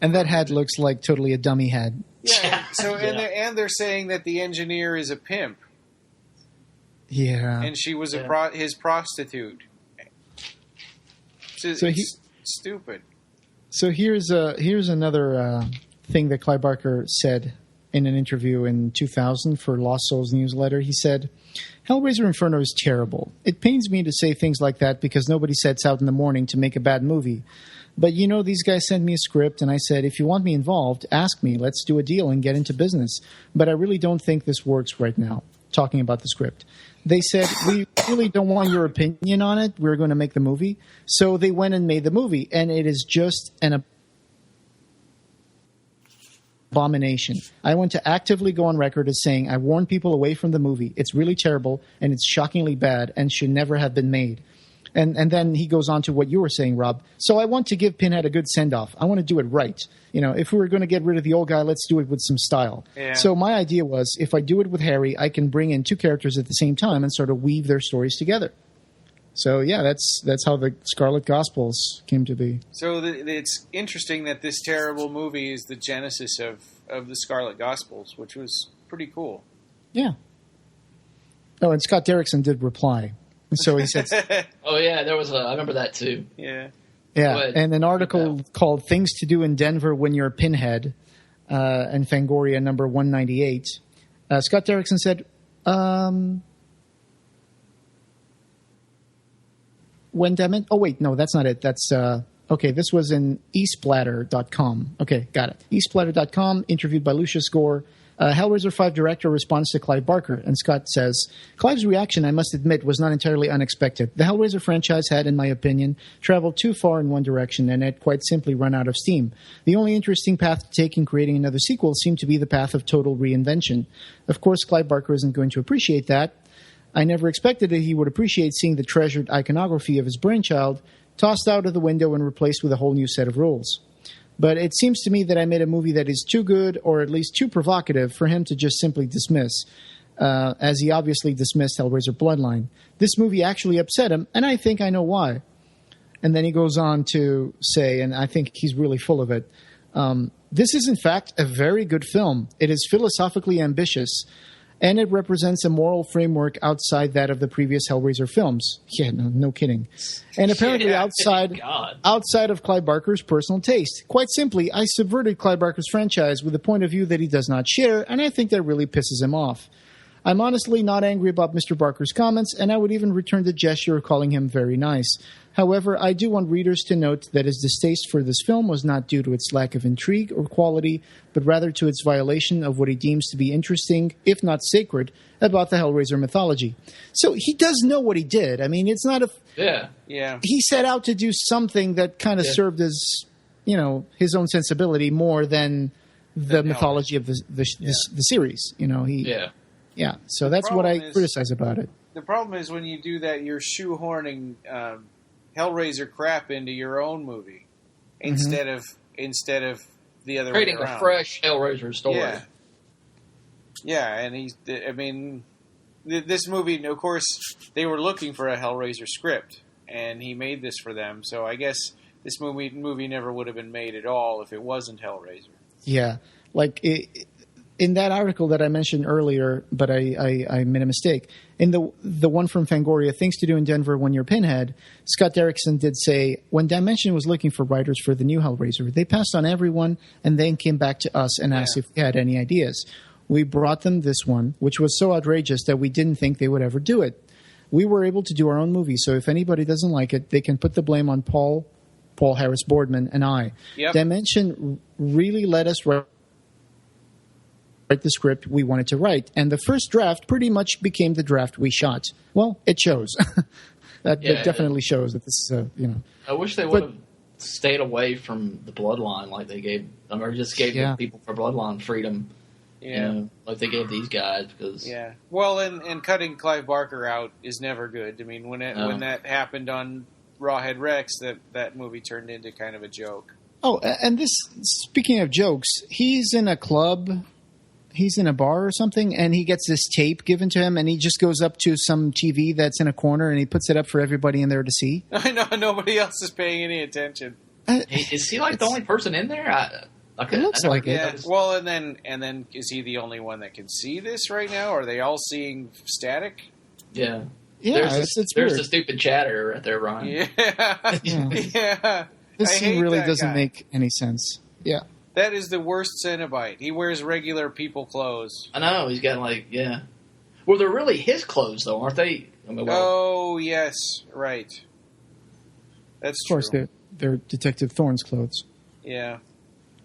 And that head looks like totally a dummy head. Yeah. So and they're saying that the engineer is a pimp. Yeah. And she was his prostitute. So stupid. So here's another thing that Clive Barker said in an interview in 2000 for Lost Souls newsletter. He said, Hellraiser Inferno is terrible. It pains me to say things like that because nobody sets out in the morning to make a bad movie. But, these guys sent me a script, and I said, if you want me involved, ask me. Let's do a deal and get into business. But I really don't think this works right now, talking about the script. They said, we really don't want your opinion on it. We're going to make the movie. So they went and made the movie, and it is just an abomination. I want to actively go on record as saying I warn people away from the movie. It's really terrible, and it's shockingly bad, and should never have been made. And then he goes on to what you were saying, Rob. So I want to give Pinhead a good send-off. I want to do it right. If we were going to get rid of the old guy, let's do it with some style. Yeah. So my idea was, if I do it with Harry, I can bring in two characters at the same time and sort of weave their stories together. So yeah, that's how the Scarlet Gospels came to be. So it's interesting that this terrible movie is the genesis of the Scarlet Gospels, which was pretty cool. Yeah. Oh, and Scott Derrickson did reply. So he said, Oh yeah, there was I remember that too. Yeah. yeah, But- and an article called "Things to Do in Denver When You're a Pinhead," and Fangoria number 198. Scott Derrickson said, when Demon? Oh, wait, no, that's not it. That's, okay, this was in eastbladder.com. Okay, got it. eastbladder.com, interviewed by Lucius Gore. Hellraiser 5 director responds to Clive Barker, and Scott says, Clive's reaction, I must admit, was not entirely unexpected. The Hellraiser franchise had, in my opinion, traveled too far in one direction and had quite simply run out of steam. The only interesting path to take in creating another sequel seemed to be the path of total reinvention. Of course, Clive Barker isn't going to appreciate that. I never expected that he would appreciate seeing the treasured iconography of his brainchild tossed out of the window and replaced with a whole new set of rules. But it seems to me that I made a movie that is too good, or at least too provocative, for him to just simply dismiss, as he obviously dismissed Hellraiser Bloodline. This movie actually upset him, and I think I know why. And then he goes on to say, and I think he's really full of it, this is in fact a very good film. It is philosophically ambitious, and it represents a moral framework outside that of the previous Hellraiser films. Yeah, no kidding. And apparently outside of Clive Barker's personal taste. Quite simply, I subverted Clive Barker's franchise with a point of view that he does not share, and I think that really pisses him off. I'm honestly not angry about Mr. Barker's comments, and I would even return the gesture of calling him very nice. However, I do want readers to note that his distaste for this film was not due to its lack of intrigue or quality, but rather to its violation of what he deems to be interesting, if not sacred, about the Hellraiser mythology. So he does know what he did. I mean, it's not a... Yeah. He set out to do something that kind of served as, his own sensibility more than the mythology of the series. Yeah, so that's what I criticize about it. The problem is when you do that, you're shoehorning Hellraiser crap into your own movie instead of the other creating way around. A fresh Hellraiser story. Yeah, and this movie, of course, they were looking for a Hellraiser script, and he made this for them. So I guess this movie never would have been made at all if it wasn't Hellraiser. Yeah, in that article that I mentioned earlier, but I made a mistake. In the one from Fangoria, Things to Do in Denver When You're Pinhead, Scott Derrickson did say, when Dimension was looking for writers for the new Hellraiser, they passed on everyone and then came back to us and asked if we had any ideas. We brought them this one, which was so outrageous that we didn't think they would ever do it. We were able to do our own movie, so if anybody doesn't like it, they can put the blame on Paul Harris Boardman, and I. Yep. Dimension really let us write the script we wanted to write, and the first draft pretty much became the draft we shot. Well, it shows. That definitely shows that this is I wish they would have stayed away from the Bloodline like they gave them, or just gave the people for Bloodline freedom. Like they gave these guys, because well, and cutting Clive Barker out is never good. I mean, when that happened on Rawhead Rex, that movie turned into kind of a joke. Oh, and this, speaking of jokes, he's in a club. He's in a bar or something, and he gets this tape given to him, and he just goes up to some TV that's in a corner, and he puts it up for everybody in there to see. I know, nobody else is paying any attention. Is he the only person in there? It looks like it. Yeah. Well, and then is he the only one that can see this right now? Are they all seeing static? Yeah. Yeah, there's weird. the stupid chatter right there, Ryan. Yeah. This scene really doesn't make any sense. Yeah. That is the worst Cenobite. He wears regular people clothes. I know. He's got Well, they're really his clothes, though, aren't they? Oh, yes. Right. That's true. Of course, they're Detective Thorne's clothes. Yeah.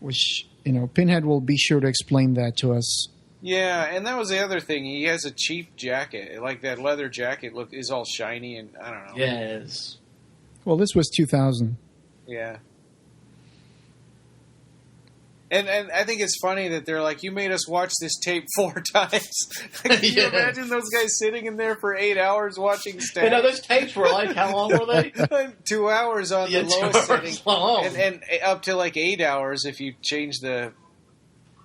Which, Pinhead will be sure to explain that to us. Yeah, and that was the other thing. He has a cheap jacket. Like that leather jacket is all shiny and I don't know. Yes. Well, this was 2000. Yeah. And I think it's funny that they're like, you made us watch this tape 4 times. Can you imagine those guys sitting in there for 8 hours watching static? Those tapes were how long were they? 2 hours on the lowest setting. Long. And up to 8 hours if you change the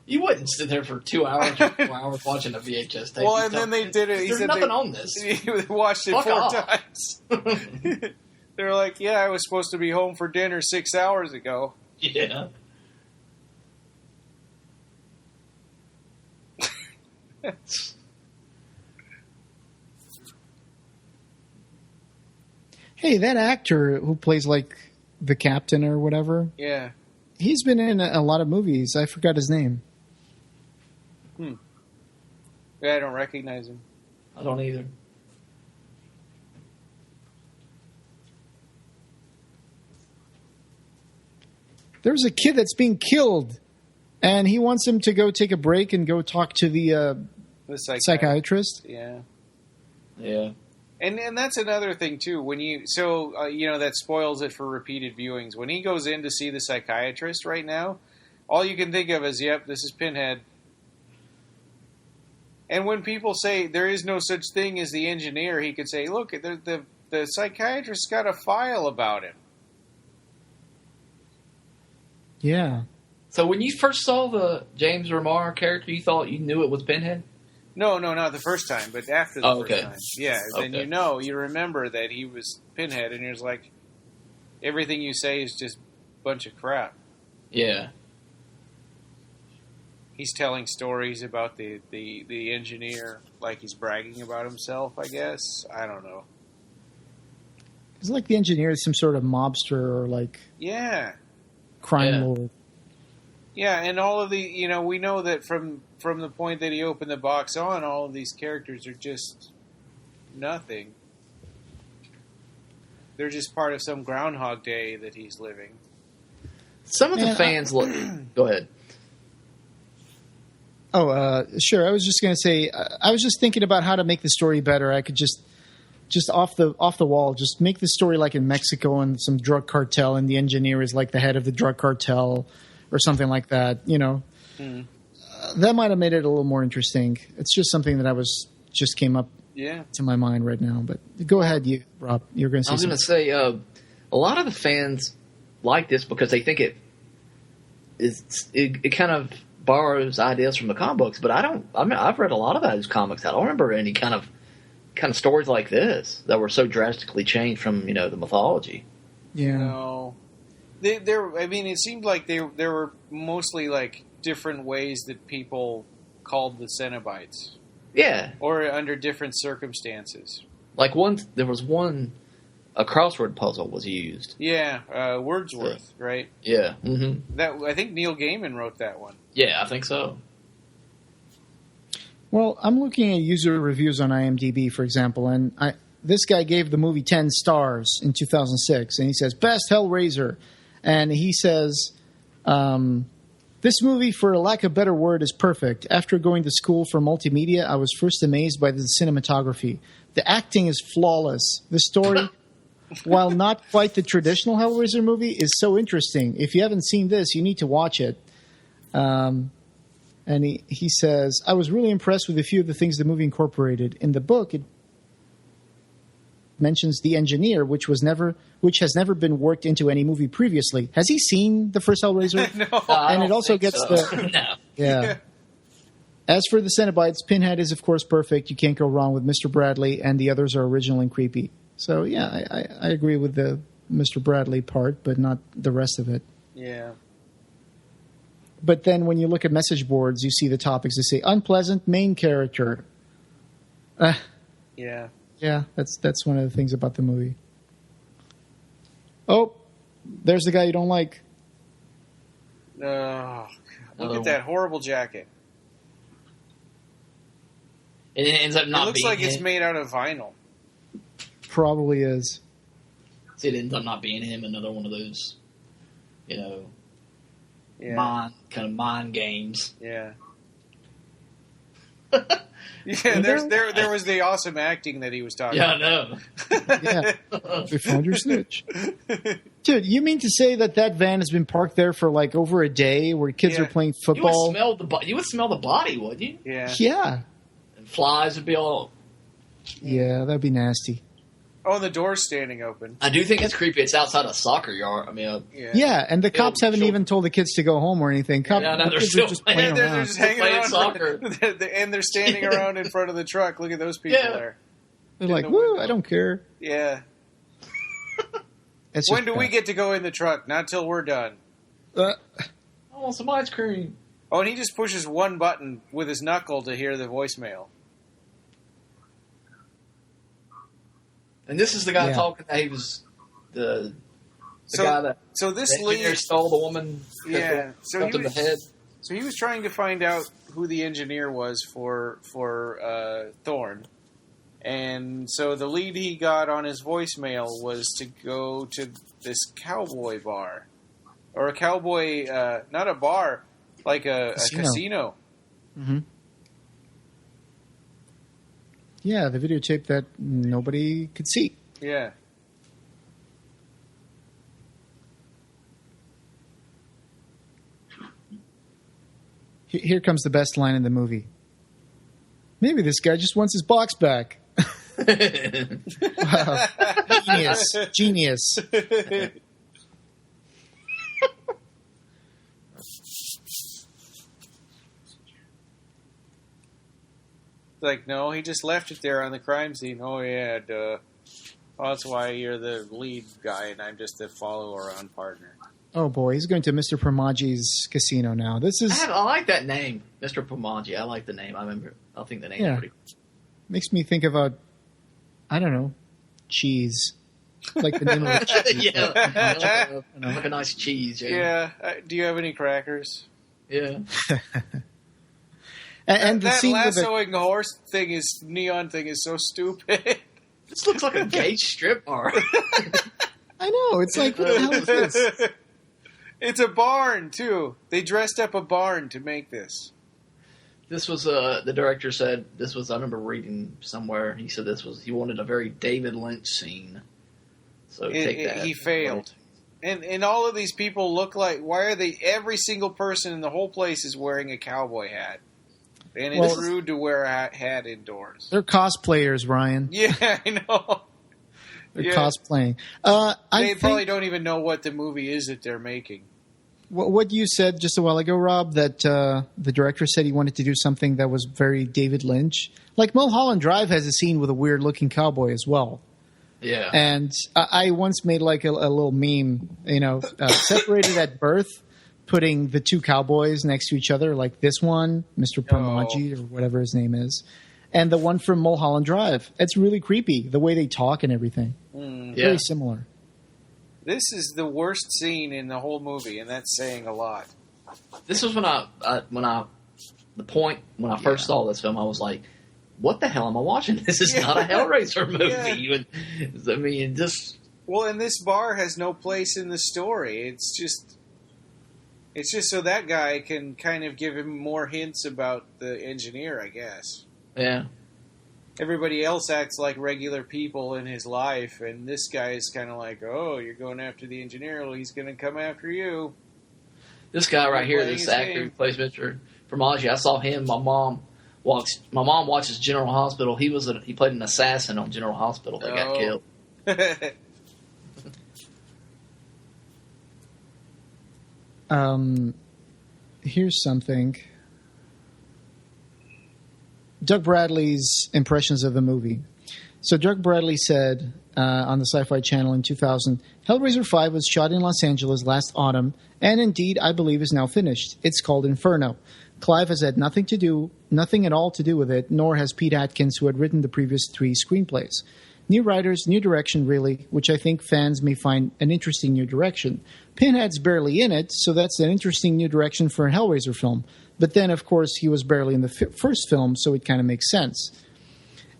You wouldn't sit there for 2 hours or 4 hours watching a VHS tape. Well, and then they did it. He There's said nothing on this. They watched it Fuck 4 off. times. They were like, "Yeah, I was supposed to be home for dinner 6 hours ago." Yeah. Hey, that actor who plays like the captain or whatever, Yeah. he's been in a lot of movies. I forgot his name. Yeah, I don't recognize him. I don't either. There's a kid that's being killed, and he wants him to go take a break and go talk to the The psychiatrist. Yeah. Yeah. And that's another thing too. When you that spoils it for repeated viewings. When he goes in to see the psychiatrist right now, all you can think of is, "Yep, this is Pinhead." And when people say there is no such thing as the engineer, he could say, "Look, the psychiatrist's got a file about him." Yeah. So when you first saw the James Remar character, you thought you knew it was Pinhead? No, not the first time, but after the Okay. first time. Yeah, then Okay. you remember that he was Pinhead, and you're just like, everything you say is just a bunch of crap. Yeah. He's telling stories about the engineer, like he's bragging about himself, I guess. I don't know. It's like the engineer is some sort of mobster or like Yeah. crime Yeah. lord. Yeah, and all of the, we know that from the point that he opened the box on, all of these characters are just nothing. They're just part of some Groundhog Day that he's living. Some of the Man, fans look. Go ahead. Oh, sure. I was just going to say, I was just thinking about how to make the story better. I could just off the wall, just make the story like in Mexico and some drug cartel, and the engineer is like the head of the drug cartel or something like that. That might have made it a little more interesting. It's just something that just came up to my mind right now. But go ahead, Rob. You're going to say I was going something. to say a lot of the fans like this because they think it kind of borrows ideas from the comic books. But I've read a lot of those comics. I don't remember any kind of stories like this that were so drastically changed from the mythology. Yeah. No. It seemed like there were mostly like different ways that people called the Cenobites. Yeah. Or under different circumstances. Like there was a crossword puzzle was used. Yeah, Wordsworth, right? Yeah. Mm-hmm. I think Neil Gaiman wrote that one. Yeah, I think so. Well, I'm looking at user reviews on IMDb, for example, and this guy gave the movie 10 stars in 2006, and he says, best Hellraiser. And he says, this movie, for a lack of a better word, is perfect. After going to school for multimedia, I was first amazed by the cinematography. The acting is flawless. The story, while not quite the traditional Hellraiser movie, is so interesting. If you haven't seen this, you need to watch it. And he says, I was really impressed with a few of the things the movie incorporated. In the book, it mentions the engineer, which has never been worked into any movie previously. Has he seen the first Hellraiser? No. And it also gets the... No. Yeah. As for the Cenobites, Pinhead is, of course, perfect. You can't go wrong with Mr. Bradley, and the others are original and creepy. So, yeah, I agree with the Mr. Bradley part, but not the rest of it. Yeah. But then when you look at message boards, you see the topics that say unpleasant main character. Yeah. Yeah, that's one of the things about the movie. Oh, there's the guy you don't like. Oh, look at that horrible jacket. And it ends up not It looks being like it's him. made out of vinyl. Probably is. See, it ends up not being him. Another one of those, Yeah. mind games. Yeah. Yeah, there was the awesome acting that he was talking Yeah, I about. know. Yeah. We found your snitch. Dude, you mean to say that van has been parked there for like over a day where kids Yeah. are playing You would football? smell the body, wouldn't you? Yeah. Yeah. And flies would be all. Yeah, that'd be nasty. Oh, the door's standing open. I do think it's creepy. It's outside a soccer yard. I mean, yeah, and the cops haven't even told the kids to go home or anything. No, they're kids still are just playing. playing They're around. just hanging playing around soccer. and they're standing around in front of the truck. Look at those people there. They're in like, the woo, window. I don't care. Yeah. It's When just do we bad. get to go in the truck? Not till we're done. I want some ice cream. Oh, and he just pushes one button with his knuckle to hear the voicemail. And this is the guy Yeah. talking that he was the So- guy that So this the engineer leads. stole the woman. Yeah. So up he in the was, head. so he was trying to find out who the engineer was for Thorne. And so the lead he got on his voicemail was to go to this cowboy bar. Or a cowboy, not a bar, like a casino. Mm-hmm. Yeah, the videotape that nobody could see. Yeah. Here comes the best line in the movie. Maybe this guy just wants his box back. Wow. Genius. Like, no, he just left it there on the crime scene. Oh, yeah, duh. Well, that's why you're the lead guy and I'm just the follow-around partner. Oh boy, he's going to Mr. Pramaji's casino now. This is I like that name, Mr. Pomaji. I like the name. I think the name is pretty cool. makes me think about, I don't know, cheese. Like the name of a cheese. Yeah, like a nice cheese. Yeah. Do you have any crackers? Yeah. And the that scene with the, lassoing horse thing is neon thing is so stupid. This looks like a gay strip bar. I know, it's like, what the hell is this? It's a barn too. They dressed up a barn to make this. This was the director said this was. I remember reading somewhere. He said he wanted a very David Lynch scene. So take that. He failed. And all of these people look like. Why are they? Every single person in the whole place is wearing a cowboy hat, and it's rude to wear a hat indoors. They're cosplayers, Ryan. Yeah, I know. They're cosplaying. I They think probably don't even know what the movie is that they're making. what you said just a while ago, Rob, that the director said he wanted to do something that was very David Lynch. Like Mulholland Drive has a scene with a weird-looking cowboy as well. Yeah. And I once made like a little meme, separated at birth, putting the two cowboys next to each other, like this one, Mr. Pramaji or whatever his name is, and the one from Mulholland Drive. It's really creepy, the way they talk and everything. Very similar. This is the worst scene in the whole movie, and that's saying a lot. This was when I first saw this film, I was like, what the hell am I watching? This is not a Hellraiser movie. I mean, just... Well, and this bar has no place in the story. It's just so that guy can kind of give him more hints about the engineer, I guess. Yeah. Everybody else acts like regular people in his life, and this guy is kind of like, oh, you're going after the engineer, well, he's going to come after you. This guy right here, Playing this his actor game. who plays Mr. Pramaji, I saw him. My mom watches General Hospital. He played an assassin on General Hospital that got killed. Here's something. Doug Bradley's impressions of the movie. So Doug Bradley said on the Sci-Fi Channel in 2000, Hellraiser 5 was shot in Los Angeles last autumn, and indeed, I believe, is now finished. It's called Inferno. Clive has had nothing at all to do with it, nor has Pete Atkins, who had written the previous 3 screenplays. New writers, new direction, really, which I think fans may find an interesting new direction. Pinhead's barely in it, so that's an interesting new direction for a Hellraiser film. But then, of course, he was barely in the first film, so it kind of makes sense.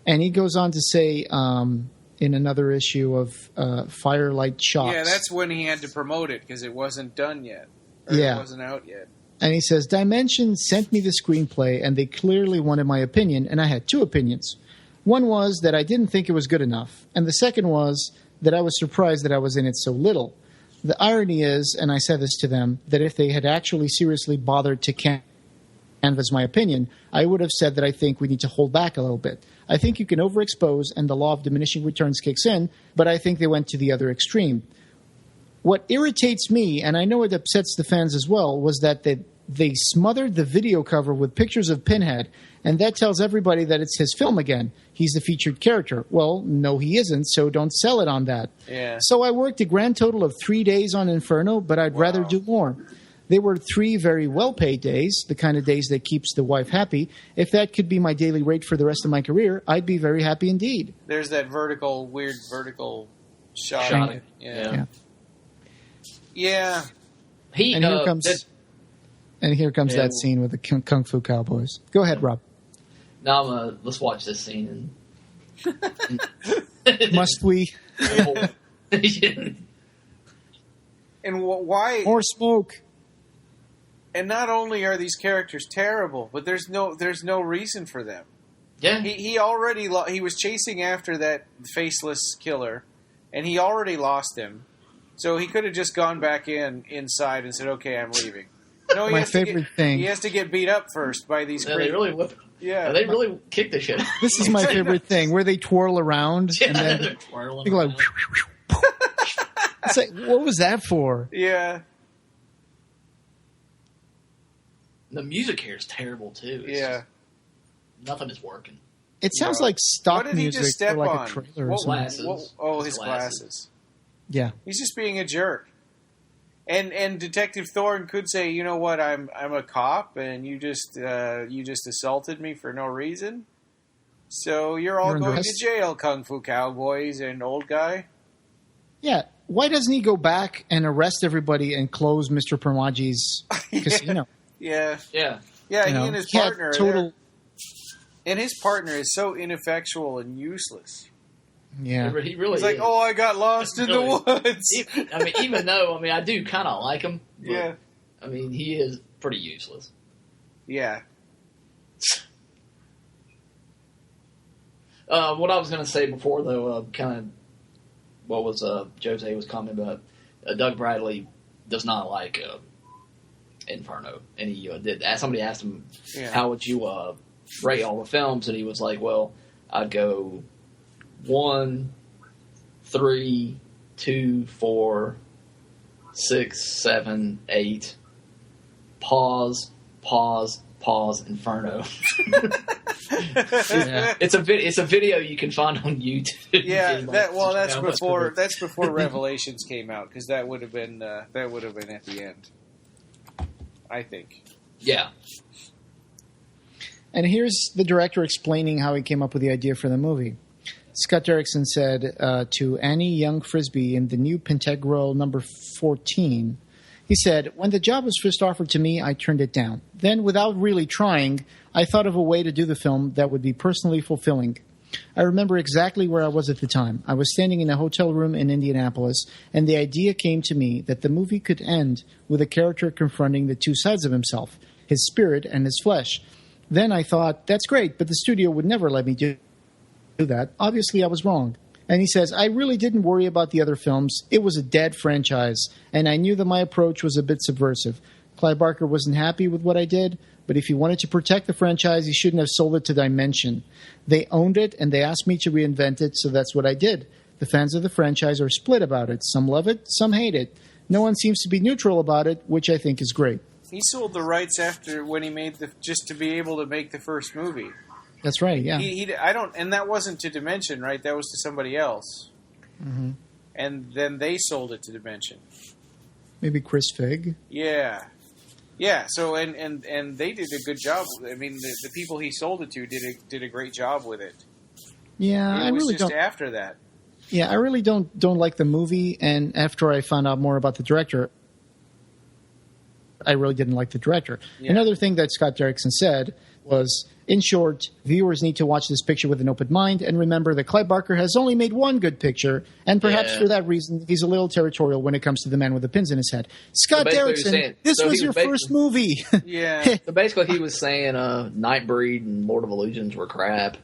And he goes on to say in another issue of Firelight Shots. Yeah, that's when he had to promote it, because it wasn't done yet. It wasn't out yet. And he says, Dimension sent me the screenplay, and they clearly wanted my opinion, and I had 2 opinions. One was that I didn't think it was good enough, and the second was that I was surprised that I was in it so little. The irony is, and I said this to them, that if they had actually seriously bothered to canvass my opinion, I would have said that I think we need to hold back a little bit. I think you can overexpose and the law of diminishing returns kicks in, but I think they went to the other extreme. What irritates me, and I know it upsets the fans as well, was that they smothered the video cover with pictures of Pinhead, and that tells everybody that it's his film again. He's the featured character. Well, no, he isn't, so don't sell it on that. Yeah. So I worked a grand total of 3 days on Inferno, but I'd rather do more. They were 3 very well-paid days, the kind of days that keeps the wife happy. If that could be my daily rate for the rest of my career, I'd be very happy indeed. There's that weird vertical shot. Yeah. And here comes that scene with the Kung Fu Cowboys. Go ahead, Rob. Now let's watch this scene. Must we? And why? More smoke. And not only are these characters terrible, but there's no reason for them. Yeah. He already he was chasing after that faceless killer, and he already lost him. So he could have just gone back inside and said, "Okay, I'm leaving." No, My favorite thing. He has to get beat up first by these. They really whip him. Yeah, they really kick the shit. This is my favorite thing, where they twirl around and then they're twirling. they go like. It's like, what was that for? Yeah. The music here is terrible too. It's just, nothing is working. It sounds like stock what did he music just step or like on? a trailer or What something. glasses? His glasses. Yeah. He's just being a jerk. And Detective Thorne could say, "You know what? I'm a cop, and you just assaulted me for no reason. So you're all going to jail, Kung Fu Cowboys and old guy." Yeah. Why doesn't he go back and arrest everybody and close Mr. Permagi's casino? Yeah. Yeah. Yeah, he and his he had partner. total. And his partner is so ineffectual and useless. Yeah. He really He's like, is. "Oh, I got lost in the woods." Even though I do kind of like him. But, Yeah. I mean, he is pretty useless. Yeah. What I was going to say before, though, kind of what was Jose was commenting about, Doug Bradley does not like Inferno. And he did. Somebody asked him, how would you rate all the films? And he was like, well, I'd go 1, 3, 2, 4, 6, 7, 8. Pause. Inferno. It's a video you can find on YouTube. Yeah, that's before Revelations came out, because that would have been at the end, I think. Yeah. And here's the director explaining how he came up with the idea for the movie. Scott Derrickson said to Annie Young Frisbee in the new Pentegro number 14, he said, "When the job was first offered to me, I turned it down. Then, without really trying, I thought of a way to do the film that would be personally fulfilling. I remember exactly where I was at the time. I was standing in a hotel room in Indianapolis, and the idea came to me that the movie could end with a character confronting the two sides of himself, his spirit and his flesh. Then I thought, that's great, but the studio would never let me do that. Obviously, I was wrong." And he says, "I really didn't worry about the other films. It was a dead franchise, and I knew that my approach was a bit subversive. Clive Barker wasn't happy with what I did, but if he wanted to protect the franchise, he shouldn't have sold it to Dimension. They owned it, and they asked me to reinvent it, so that's what I did. The fans of the franchise are split about it. Some love it, some hate it. No one seems to be neutral about it, which I think is great." He sold the rights after when he made just to be able to make the first movie. That's right, yeah. And that wasn't to Dimension, right? That was to somebody else. Mm-hmm. And then they sold it to Dimension. Maybe Chris Figg? Yeah. Yeah, so, and they did a good job. I mean, the people he sold it to did a great job with it. Yeah, I really don't. After that. Yeah, I really don't like the movie, and after I found out more about the director, I really didn't like the director. Yeah. Another thing that Scott Derrickson said was, in short, viewers need to watch this picture with an open mind and remember that Clive Barker has only made one good picture, and perhaps for that reason, he's a little territorial when it comes to the man with the pins in his head. Scott Derrickson, this was your first movie. Yeah. So basically he was saying Nightbreed and Lord of Illusions were crap.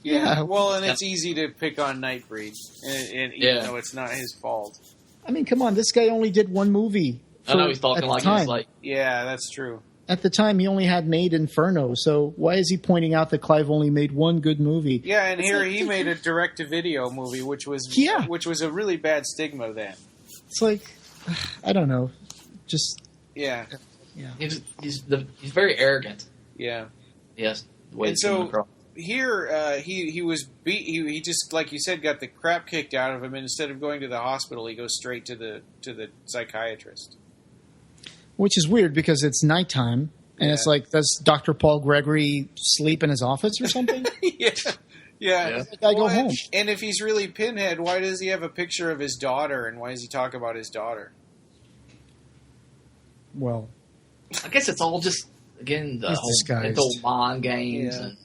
Yeah, well, and it's easy to pick on Nightbreed, and even though it's not his fault. I mean, come on, this guy only did one movie. I know he's talking like he's like... Yeah, that's true. at the time, he only had made Inferno, so why is he pointing out that Clive only made one good movie? Yeah, and here he made a direct-to-video movie, which was a really bad stigma then. It's like, I don't know, just yeah. He's very arrogant. Yeah. Yes. And so here he was beat. He just, like you said, got the crap kicked out of him, and instead of going to the hospital, he goes straight to the psychiatrist. Which is weird because it's nighttime, and it's like, does Dr. Paul Gregory sleep in his office or something? Yeah. I go home. And if he's really Pinhead, why does he have a picture of his daughter, and why does he talk about his daughter? Well, I guess it's all just, again, the whole mental mind games. Yeah. And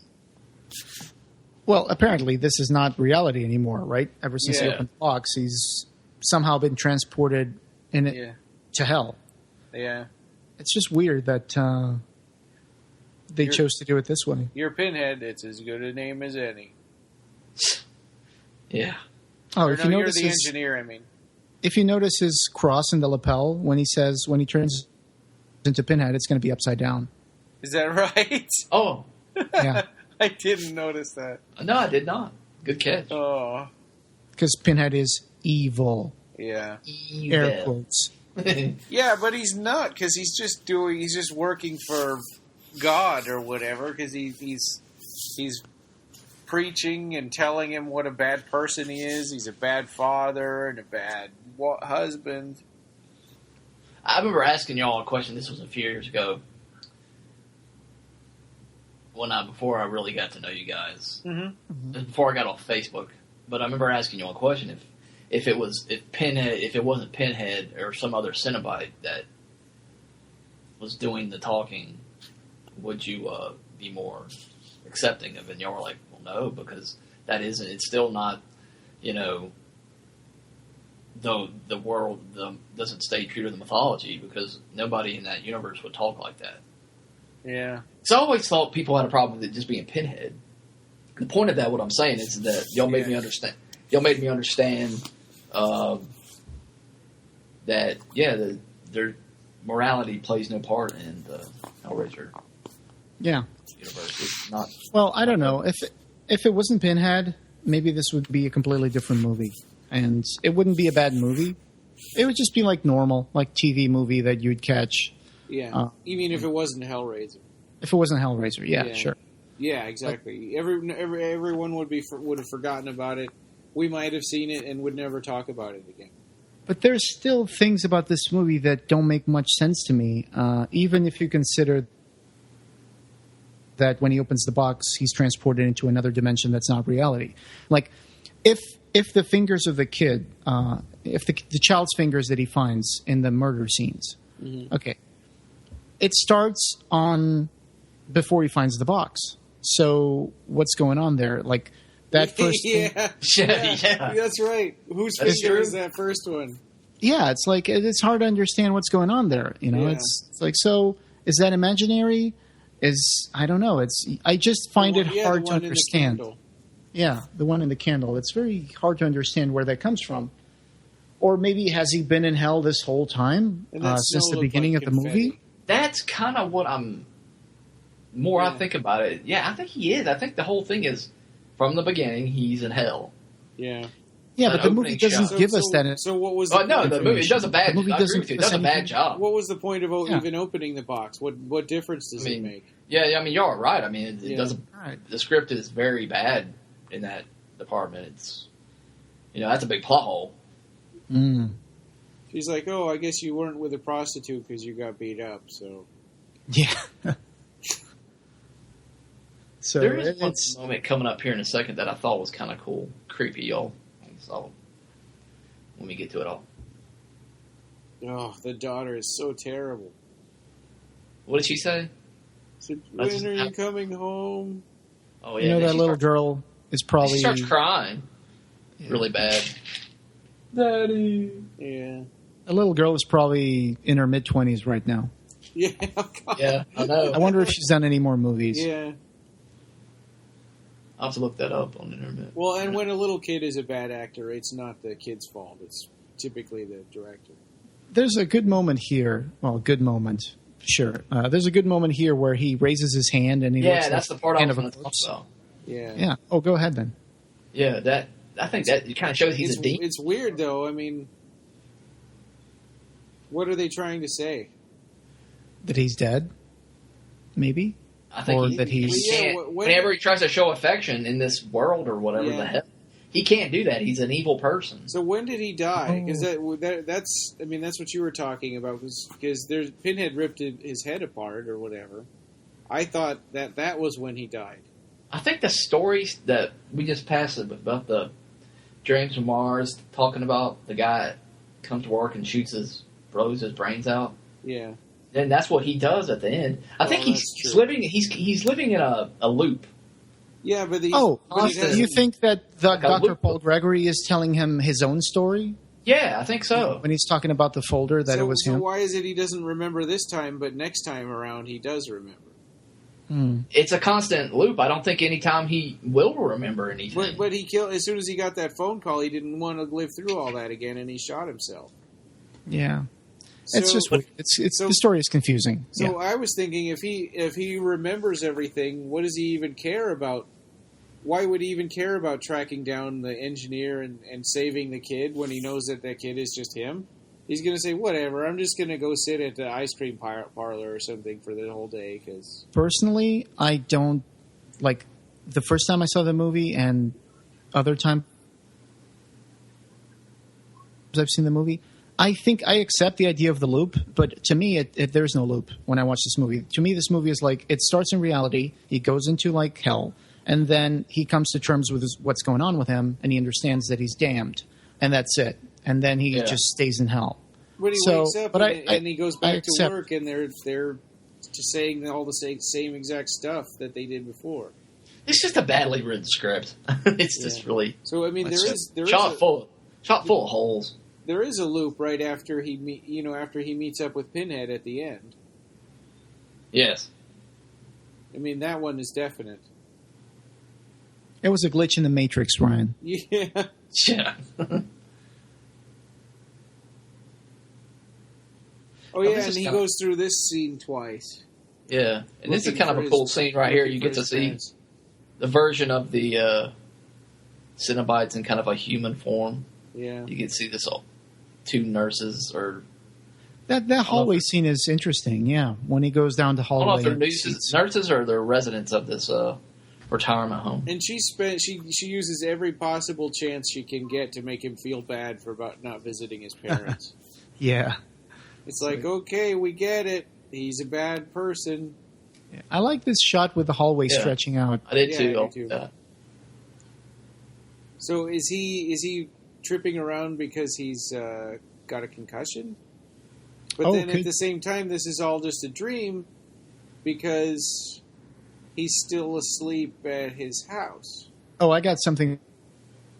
well, apparently this is not reality anymore, right? Ever since he opened the box, he's somehow been transported to hell. Yeah. It's just weird that they chose to do it this way. You're Pinhead. It's as good a name as any. Yeah. Oh, if you notice you're the engineer, I mean. If you notice his cross in the lapel, when he turns into Pinhead, it's going to be upside down. Is that right? Oh. Yeah. I didn't notice that. No, I did not. Good catch. Oh. Because Pinhead is evil. Yeah. Air quotes. Yeah, but he's not, because he's just working for God or whatever, because he's preaching and telling him what a bad person he is. He's a bad father and a bad husband. I remember asking y'all a question. This was a few years ago. Before I really got to know you guys. Mm-hmm. Before I got off Facebook. But I remember asking y'all a question. If it wasn't Pinhead or some other Cenobite that was doing the talking, would you be more accepting of it? And y'all were like, well, no, because it's still not, the world doesn't stay true to the mythology, because nobody in that universe would talk like that. Yeah. So I always thought people had a problem with it just being Pinhead. The point of that, what I'm saying, is that y'all made me understand. Y'all made me understand that their morality plays no part in the Hellraiser universe. It's not. Well, I don't know if it wasn't Pinhead, maybe this would be a completely different movie, and it wouldn't be a bad movie. It would just be like normal, like TV movie that you'd catch. Yeah, even if it wasn't Hellraiser. If it wasn't Hellraiser, yeah. Sure. Yeah, exactly. Everyone would have forgotten about it. We might have seen it and would never talk about it again. But there's still things about this movie that don't make much sense to me, even if you consider that when he opens the box, he's transported into another dimension that's not reality. Like, if the fingers of the kid, if the child's fingers that he finds in the murder scenes, okay, it starts on before he finds the box. So what's going on there? Like, that first yeah, that's right. Whose finger is that first one? Yeah, it's like it's hard to understand what's going on there. It's like, so is that imaginary? I don't know. I just find it hard to understand. Yeah, the one in the candle. It's very hard to understand where that comes from. Or maybe has he been in hell this whole time since the beginning of the movie? That's kind of what I'm. I think about it. Yeah, I think he is. I think the whole thing is, from the beginning, he's in hell. Yeah. Yeah, but the movie doesn't give us that. So what was? The movie does a bad. It does a bad job. What was the point of even opening the box? What difference does it make? Yeah, I mean, you're right. I mean, it doesn't. Right. The script is very bad in that department. It's, that's a big plot hole. Mm. She's like, "Oh, I guess you weren't with a prostitute because you got beat up." So. Yeah. So there is one moment coming up here in a second that I thought was kind of cool, creepy, y'all. So when we get to it all. Oh, the daughter is so terrible. What did she say? Said, when are you coming home? Oh yeah, that little girl is probably. She starts crying, really bad. Daddy. Yeah. A little girl is probably in her mid-20s right now. Yeah. Yeah, I know. I wonder if she's done any more movies. Yeah. I'll have to look that up on the internet. Well, and when a little kid is a bad actor, it's not the kid's fault. It's typically the director. There's a good moment here. Well, a good moment. Sure. There's a good moment here where he raises his hand and he looks that's like the part I hand was of going a to talk corpse. about. Yeah. Yeah. Oh, go ahead then. Yeah, I think that kind of shows he's a demon. It's weird, though. I mean, what are they trying to say? That he's dead? Maybe? I think that he's... he can't, whenever he tries to show affection in this world or whatever the hell, he can't do that. He's an evil person. So when did he die? Because that's what you were talking about. Because Pinhead ripped his head apart or whatever. I thought that was when he died. I think the stories that we just passed about the James from Mars talking about the guy that comes to work and blows his brains out. Yeah. Then that's what he does at the end. I think he's living. He's living in a loop. Yeah, but you think that Dr. Paul Gregory is telling him his own story? Yeah, I think so. When he's talking about the folder that it was him. So why is it he doesn't remember this time, but next time around he does remember? It's a constant loop. I don't think any time he will remember anything. But he killed as soon as he got that phone call. He didn't want to live through all that again, and he shot himself. Yeah, it's just weird. The story is confusing. So I was thinking, if he remembers everything, what does he even care about? Why would he even care about tracking down the engineer and saving the kid when he knows that kid is just him? He's going to say, whatever, I'm just going to go sit at the ice cream parlor or something for the whole day. Cause... Personally, I don't, like, the first time I saw the movie and other times I've seen the movie, I think I accept the idea of the loop, but to me, there's no loop when I watch this movie. To me, this movie is like, it starts in reality, he goes into, like, hell, and then he comes to terms with what's going on with him, and he understands that he's damned, and that's it. And then he just stays in hell. When he wakes up and he goes back to work, and they're just saying all the same exact stuff that they did before. It's just a badly written script. It's just really. So I mean, there is shot full of holes. There is a loop right after he meets up with Pinhead at the end. Yes. I mean, that one is definite. It was a glitch in the Matrix, Ryan. Yeah. Yeah. Oh, yeah, and he goes through this scene twice. Yeah, and this is kind of a cool scene right here. You get to see the version of the Cenobites in kind of a human form. Yeah. You get to see this two nurses or... That hallway scene is interesting, yeah. When he goes down the hallway. I don't know if they're nurses or they're residents of this retirement home. And she uses every possible chance she can get to make him feel bad for about not visiting his parents. Yeah. It's like, okay, we get it. He's a bad person. Yeah. I like this shot with the hallway stretching out. I did too. So is he tripping around because he's got a concussion? But then at the same time, this is all just a dream because he's still asleep at his house. Oh, I got something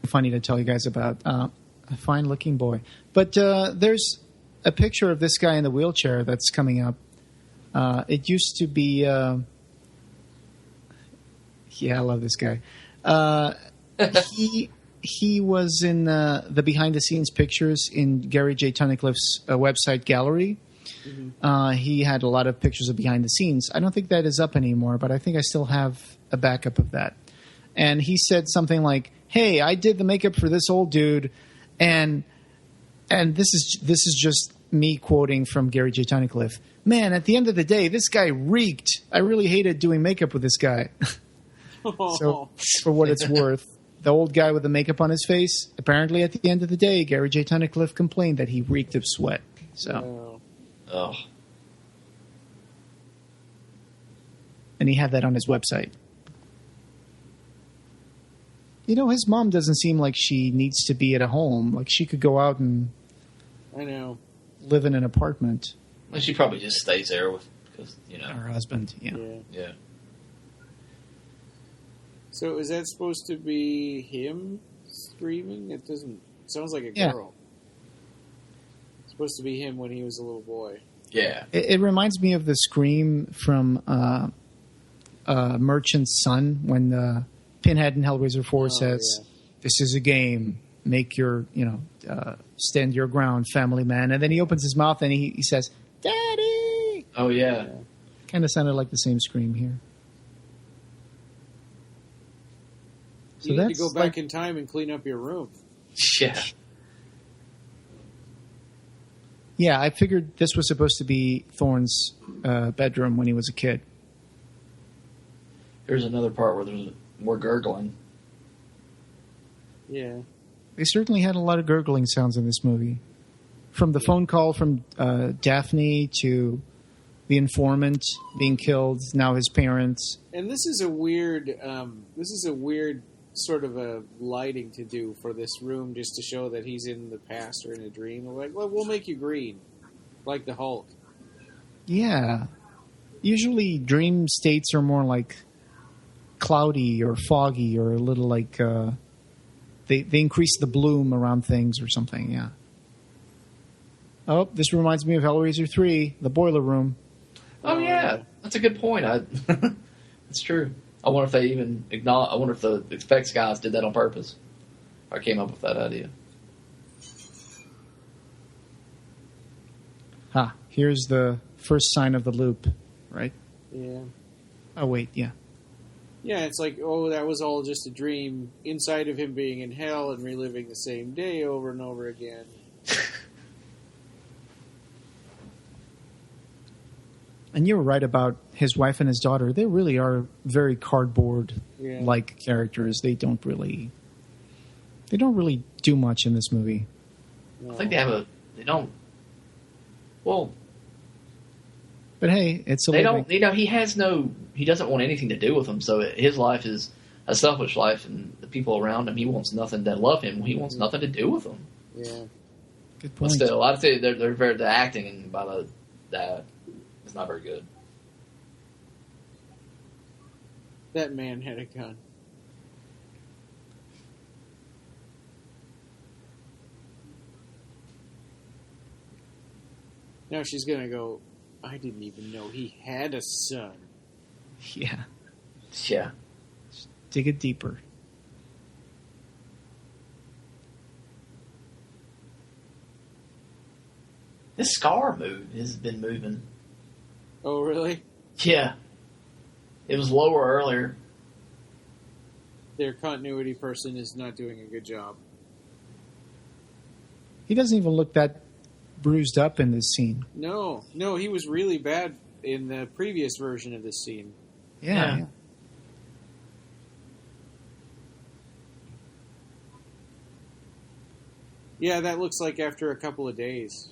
funny to tell you guys about. A fine-looking boy. But there's a picture of this guy in the wheelchair that's coming up. It used to be... I love this guy. He was in the behind-the-scenes pictures in Gary J. Tunnicliffe's website gallery. Mm-hmm. He had a lot of pictures of behind-the-scenes. I don't think that is up anymore, but I think I still have a backup of that. And he said something like, hey, I did the makeup for this old dude, and this is just me quoting from Gary J. Tunnicliffe. Man, at the end of the day, this guy reeked. I really hated doing makeup with this guy. So, for what it's worth, the old guy with the makeup on his face, apparently at the end of the day, Gary J. Tunnicliffe complained that he reeked of sweat. So, and he had that on his website. You know, his mom doesn't seem like she needs to be at a home. Like, she could go out and... I know. Live in an apartment. Well, she probably just stays there because her husband. Yeah. So is that supposed to be him screaming? It doesn't. It sounds like a girl. It's supposed to be him when he was a little boy. Yeah. It reminds me of the scream from Merchant's Son when Pinhead in Hellraiser 4 says, "This is a game. Make your, stand your ground, family man." And then he opens his mouth and he says, "Daddy." Oh, yeah. Kind of sounded like the same scream here. So You need to that's go back in time and clean up your room. Yeah. Yeah, I figured this was supposed to be Thorne's bedroom when he was a kid. Here's another part where there's more gurgling. Yeah. They certainly had a lot of gurgling sounds in this movie. From the phone call from Daphne to the informant being killed, now his parents. And this is a weird sort of a lighting to do for this room, just to show that he's in the past or in a dream. We're like, well, we'll make you green, like the Hulk. Yeah. Usually dream states are more like cloudy or foggy or a little like they increase the bloom around things or something, yeah. Oh, this reminds me of Hellraiser 3, the boiler room. Oh, yeah. That's a good point. It's true. I wonder if they even acknowledge. I wonder if the effects guys did that on purpose. Or came up with that idea. Here's the first sign of the loop, right? Yeah. Oh, wait, yeah. Yeah, it's like, oh, that was all just a dream inside of him being in hell and reliving the same day over and over again. And you were right about his wife and his daughter. They really are very cardboard-like characters. They don't really do much in this movie. No. I think they don't. Well, but hey, it's a they living. don't. He doesn't want anything to do with them. So his life is a selfish life, and the people around him, he wants nothing to love him. He wants nothing to do with them. Yeah. Good But point. still, I'd say they're very the acting by that is not very good. That man had a gun. Now she's going to go, I didn't even know he had a son. Yeah. Yeah. Dig it deeper. This scar has been moving. Oh, really? Yeah. It was lower earlier. Their continuity person is not doing a good job. He doesn't even look that bruised up in this scene. No, he was really bad in the previous version of this scene. Yeah. Yeah, that looks like after a couple of days.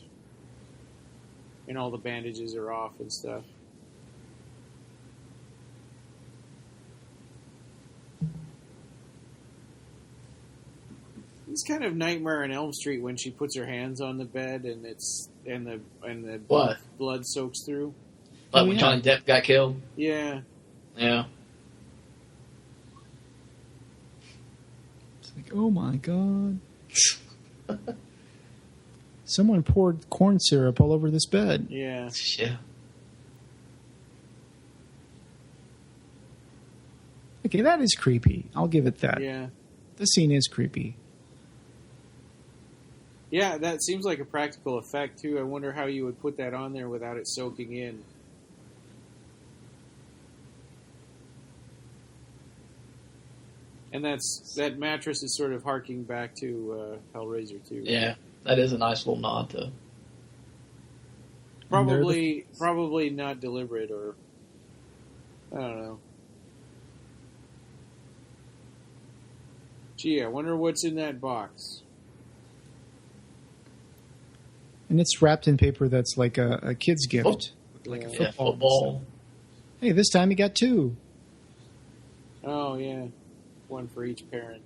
And all the bandages are off and stuff. It's kind of Nightmare on Elm Street when she puts her hands on the bed and the What? blood soaks through. Like when Johnny Depp got killed. Yeah. Yeah. It's like, oh my God. Someone poured corn syrup all over this bed. Yeah. Yeah. Okay, that is creepy. I'll give it that. Yeah. The scene is creepy. Yeah, that seems like a practical effect too. I wonder how you would put that on there without it soaking in. And that mattress is sort of harking back to Hellraiser 2. Yeah. That is a nice little nod to. Probably not deliberate, or I don't know. Gee, I wonder what's in that box. And it's wrapped in paper that's like a kid's gift. Like a Yeah, football. football. Hey, this time you got 2. Oh, yeah. One for each parent.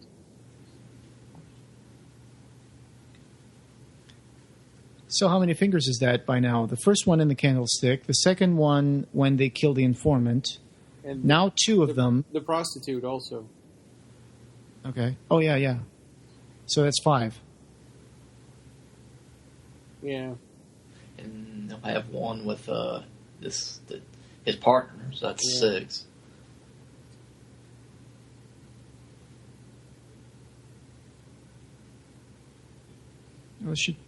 So how many fingers is that by now? The first one in the candlestick. The second one when they kill the informant. And Now 2 of them. The prostitute also. Okay. Oh, yeah. So that's 5. Yeah. And they'll have one with his partner, so that's 6. Well, she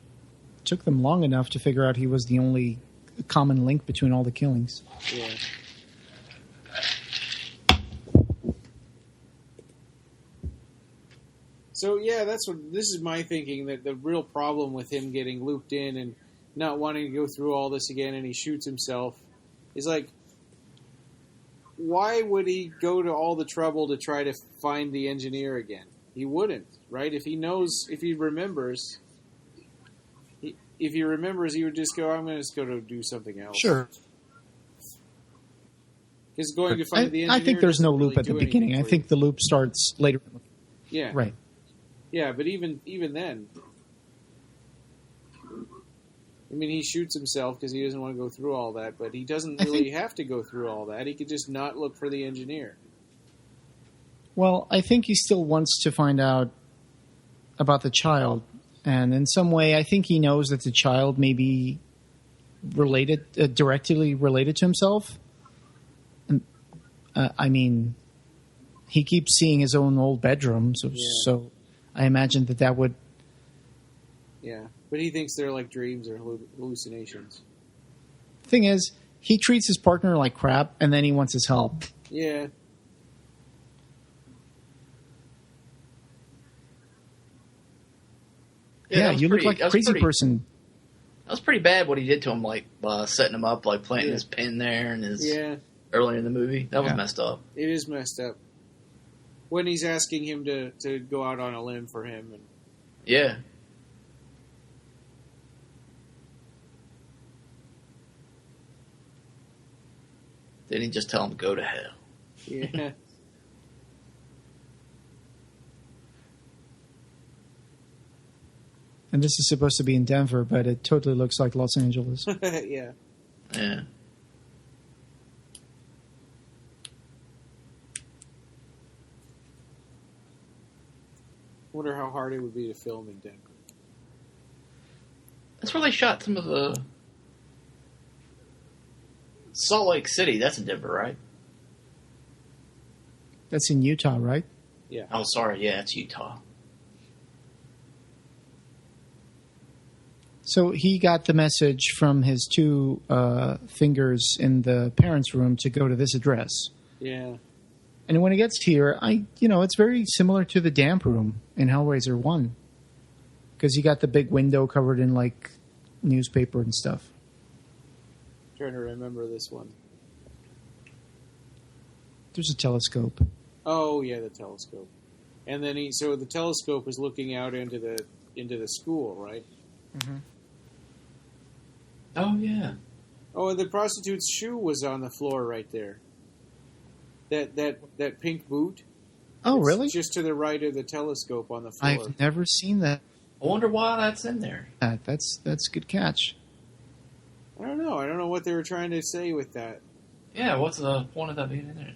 took them long enough to figure out he was the only common link between all the killings. Yeah. So yeah, this is my thinking, that the real problem with him getting looped in and not wanting to go through all this again, and he shoots himself, is like, why would he go to all the trouble to try to find the engineer again? He wouldn't, right? If he remembers, he would just go, I'm going to just go to do something else. Sure. Because going to find the engineer, I think there's no loop really at the beginning. I think the loop starts later. Yeah. Right. Yeah, but even then, I mean, he shoots himself because he doesn't want to go through all that, but he doesn't really have to go through all that. He could just not look for the engineer. Well, I think he still wants to find out about the child, and in some way, I think he knows that the child may be related, directly related to himself. And I mean, he keeps seeing his own old bedroom, so I imagine that would. Yeah, but he thinks they're like dreams or hallucinations. Thing is, he treats his partner like crap, and then he wants his help. Yeah. Yeah, you look like a crazy person. That was pretty bad what he did to him, like setting him up, like planting his pin there and his earlier in the movie. That was messed up. It is messed up. When he's asking him to go out on a limb for him. And yeah. Didn't he just tell him, go to hell? Yeah. And this is supposed to be in Denver, but it totally looks like Los Angeles. Yeah. Yeah. Wonder how hard it would be to film in Denver. That's where they shot some of the Salt Lake City. That's in Denver, right? That's in Utah, right? Yeah. Oh, sorry. Yeah, it's Utah. So he got the message from his two fingers in the parents' room to go to this address. Yeah. And when it gets here, it's very similar to the damp room in Hellraiser 1. Because you got the big window covered in, like, newspaper and stuff. I'm trying to remember this one. There's a telescope. Oh, yeah, the telescope. And then so the telescope is looking out into the school, right? Mm-hmm. Oh, yeah. Oh, and the prostitute's shoe was on the floor right there. That pink boot. Oh, it's really? Just to the right of the telescope on the floor. I've never seen that. I wonder why that's in there. That's a good catch. I don't know. I don't know what they were trying to say with that. Yeah, what's the point of that being in there?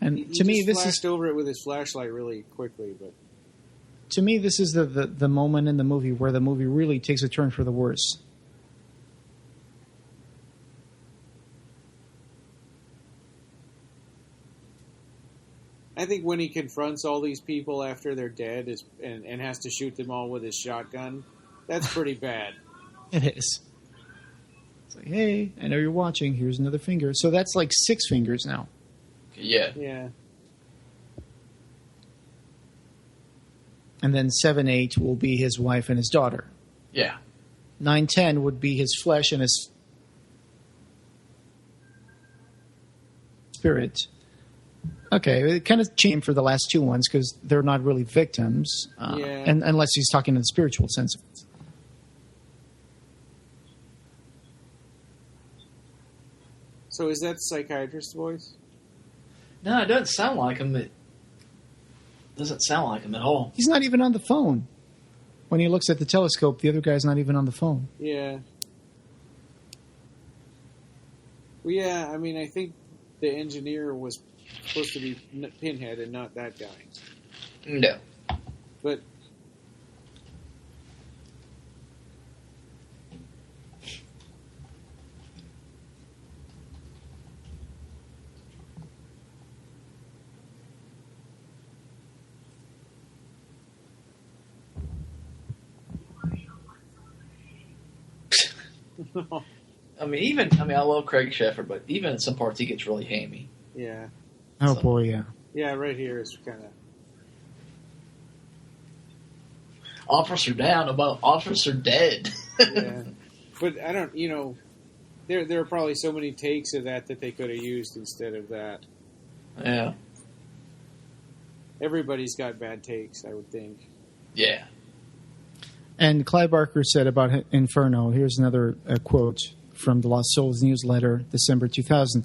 And He to me, just this flashed is over it with his flashlight really quickly, but to me this is the moment in the movie where the movie really takes a turn for the worse. I think when he confronts all these people after they're dead and has to shoot them all with his shotgun, that's pretty bad. It is. It's like, hey, I know you're watching. Here's another finger. So that's like 6 fingers now. Yeah. Yeah. And then 7, 8 will be his wife and his daughter. Yeah. 9, 10 would be his flesh and his spirit. Okay, it kind of changed for the last 2 ones because they're not really victims, and unless he's talking in the spiritual sense of it. So is that the psychiatrist's voice? No, it doesn't sound like him. It doesn't sound like him at all. He's not even on the phone. When he looks at the telescope, the other guy's not even on the phone. Yeah. Well, yeah, I mean, I think the engineer was supposed to be Pinhead and not that guy. No. But I mean, I love Craig Sheffer, but even in some parts he gets really hammy. Yeah. Oh, So- boy, yeah. Yeah, right here is kind of... Officer down, about officer dead. Yeah. But I don't, there are probably so many takes of that they could have used instead of that. Yeah. Everybody's got bad takes, I would think. Yeah. And Clive Barker said about Inferno, here's another quote from the Lost Souls newsletter, December 2000.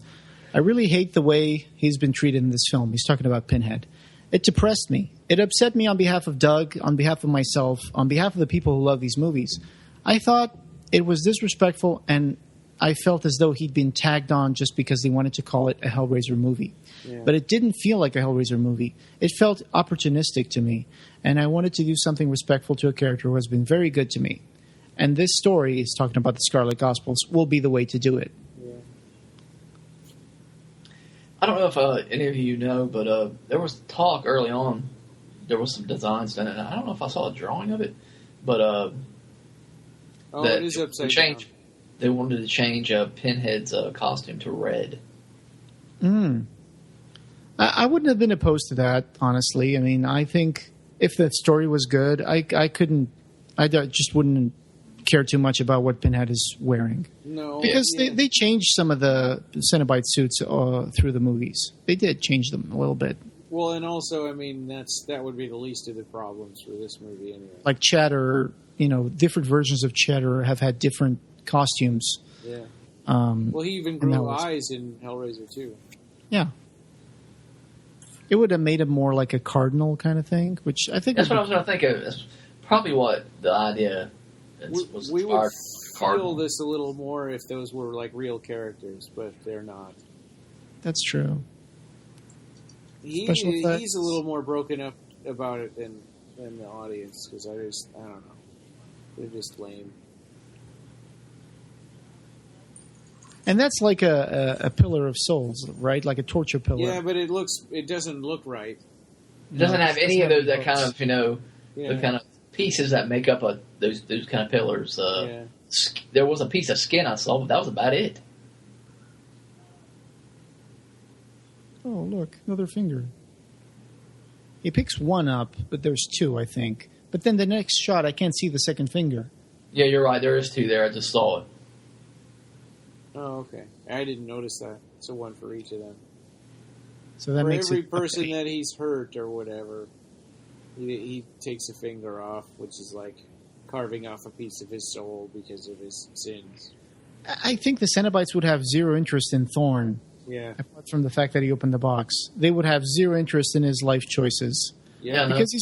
I really hate the way he's been treated in this film. He's talking about Pinhead. It depressed me. It upset me on behalf of Doug, on behalf of myself, on behalf of the people who love these movies. I thought it was disrespectful, and I felt as though he'd been tagged on just because they wanted to call it a Hellraiser movie. Yeah. But it didn't feel like a Hellraiser movie. It felt opportunistic to me, and I wanted to do something respectful to a character who has been very good to me. And this story is talking about the Scarlet Gospels will be the way to do it. Yeah. I don't know if any of you know, but there was talk early on. There was some designs done, and I don't know if I saw a drawing of it, but Oh, that it is upside change. down. They wanted to change Pinhead's costume to red. I wouldn't have been opposed to that, honestly. I mean, I think if the story was good, I just wouldn't care too much about what Pinhead is wearing. No. Because yeah. they changed some of the Cenobite suits through the movies. They did change them a little bit. Well, and also, I mean, that would be the least of the problems for this movie anyway. Like Cheddar, different versions of Cheddar have had different costumes. Yeah. Um, Well, he even that grew was- eyes in Hellraiser 2. yeah. It would have made him more like a cardinal kind of thing, which I think That's would what I was going to think of. That's probably what the idea was. We would inspired feel Cardinal. this a little more if those were like real characters, but they're not. that's true. He's Special effects. a little more broken up about it than the audience, because I don't know. They're just lame. And that's like a pillar of souls, right? Like a torture pillar. Yeah, but it doesn't look right. It doesn't No, have it's any of not those that kind close. of Yeah. the kind of pieces that make up those kind of pillars. Yeah. There was a piece of skin I saw, but that was about it. Oh, look, another finger. He picks one up, but there's two, I think. But then the next shot, I can't see the second finger. Yeah, you're right. There is two there. I just saw it. Oh, okay. I didn't notice that. It's a one for each of them. So that For makes every it person okay. that he's hurt or whatever, he takes a finger off, which is like carving off a piece of his soul because of his sins. I think the Cenobites would have zero interest in Thorne, Yeah. apart from the fact that he opened the box. They would have zero interest in his life choices. Yeah, no. Because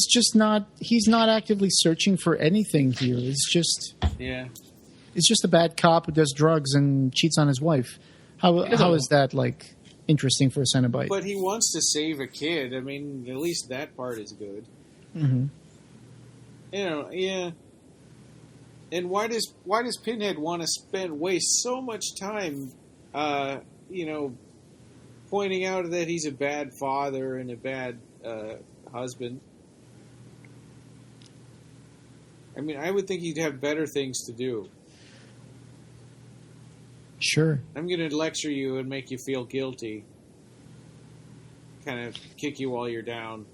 he's not actively searching for anything here. It's just a bad cop who does drugs and cheats on his wife. How is that like interesting for a Cenobite? But he wants to save a kid. I mean, at least that part is good. Mm-hmm. Yeah. And why does Pinhead want to waste so much time, pointing out that he's a bad father and a bad husband? I mean, I would think he'd have better things to do. Sure. I'm going to lecture you and make you feel guilty. Kind of kick you while you're down.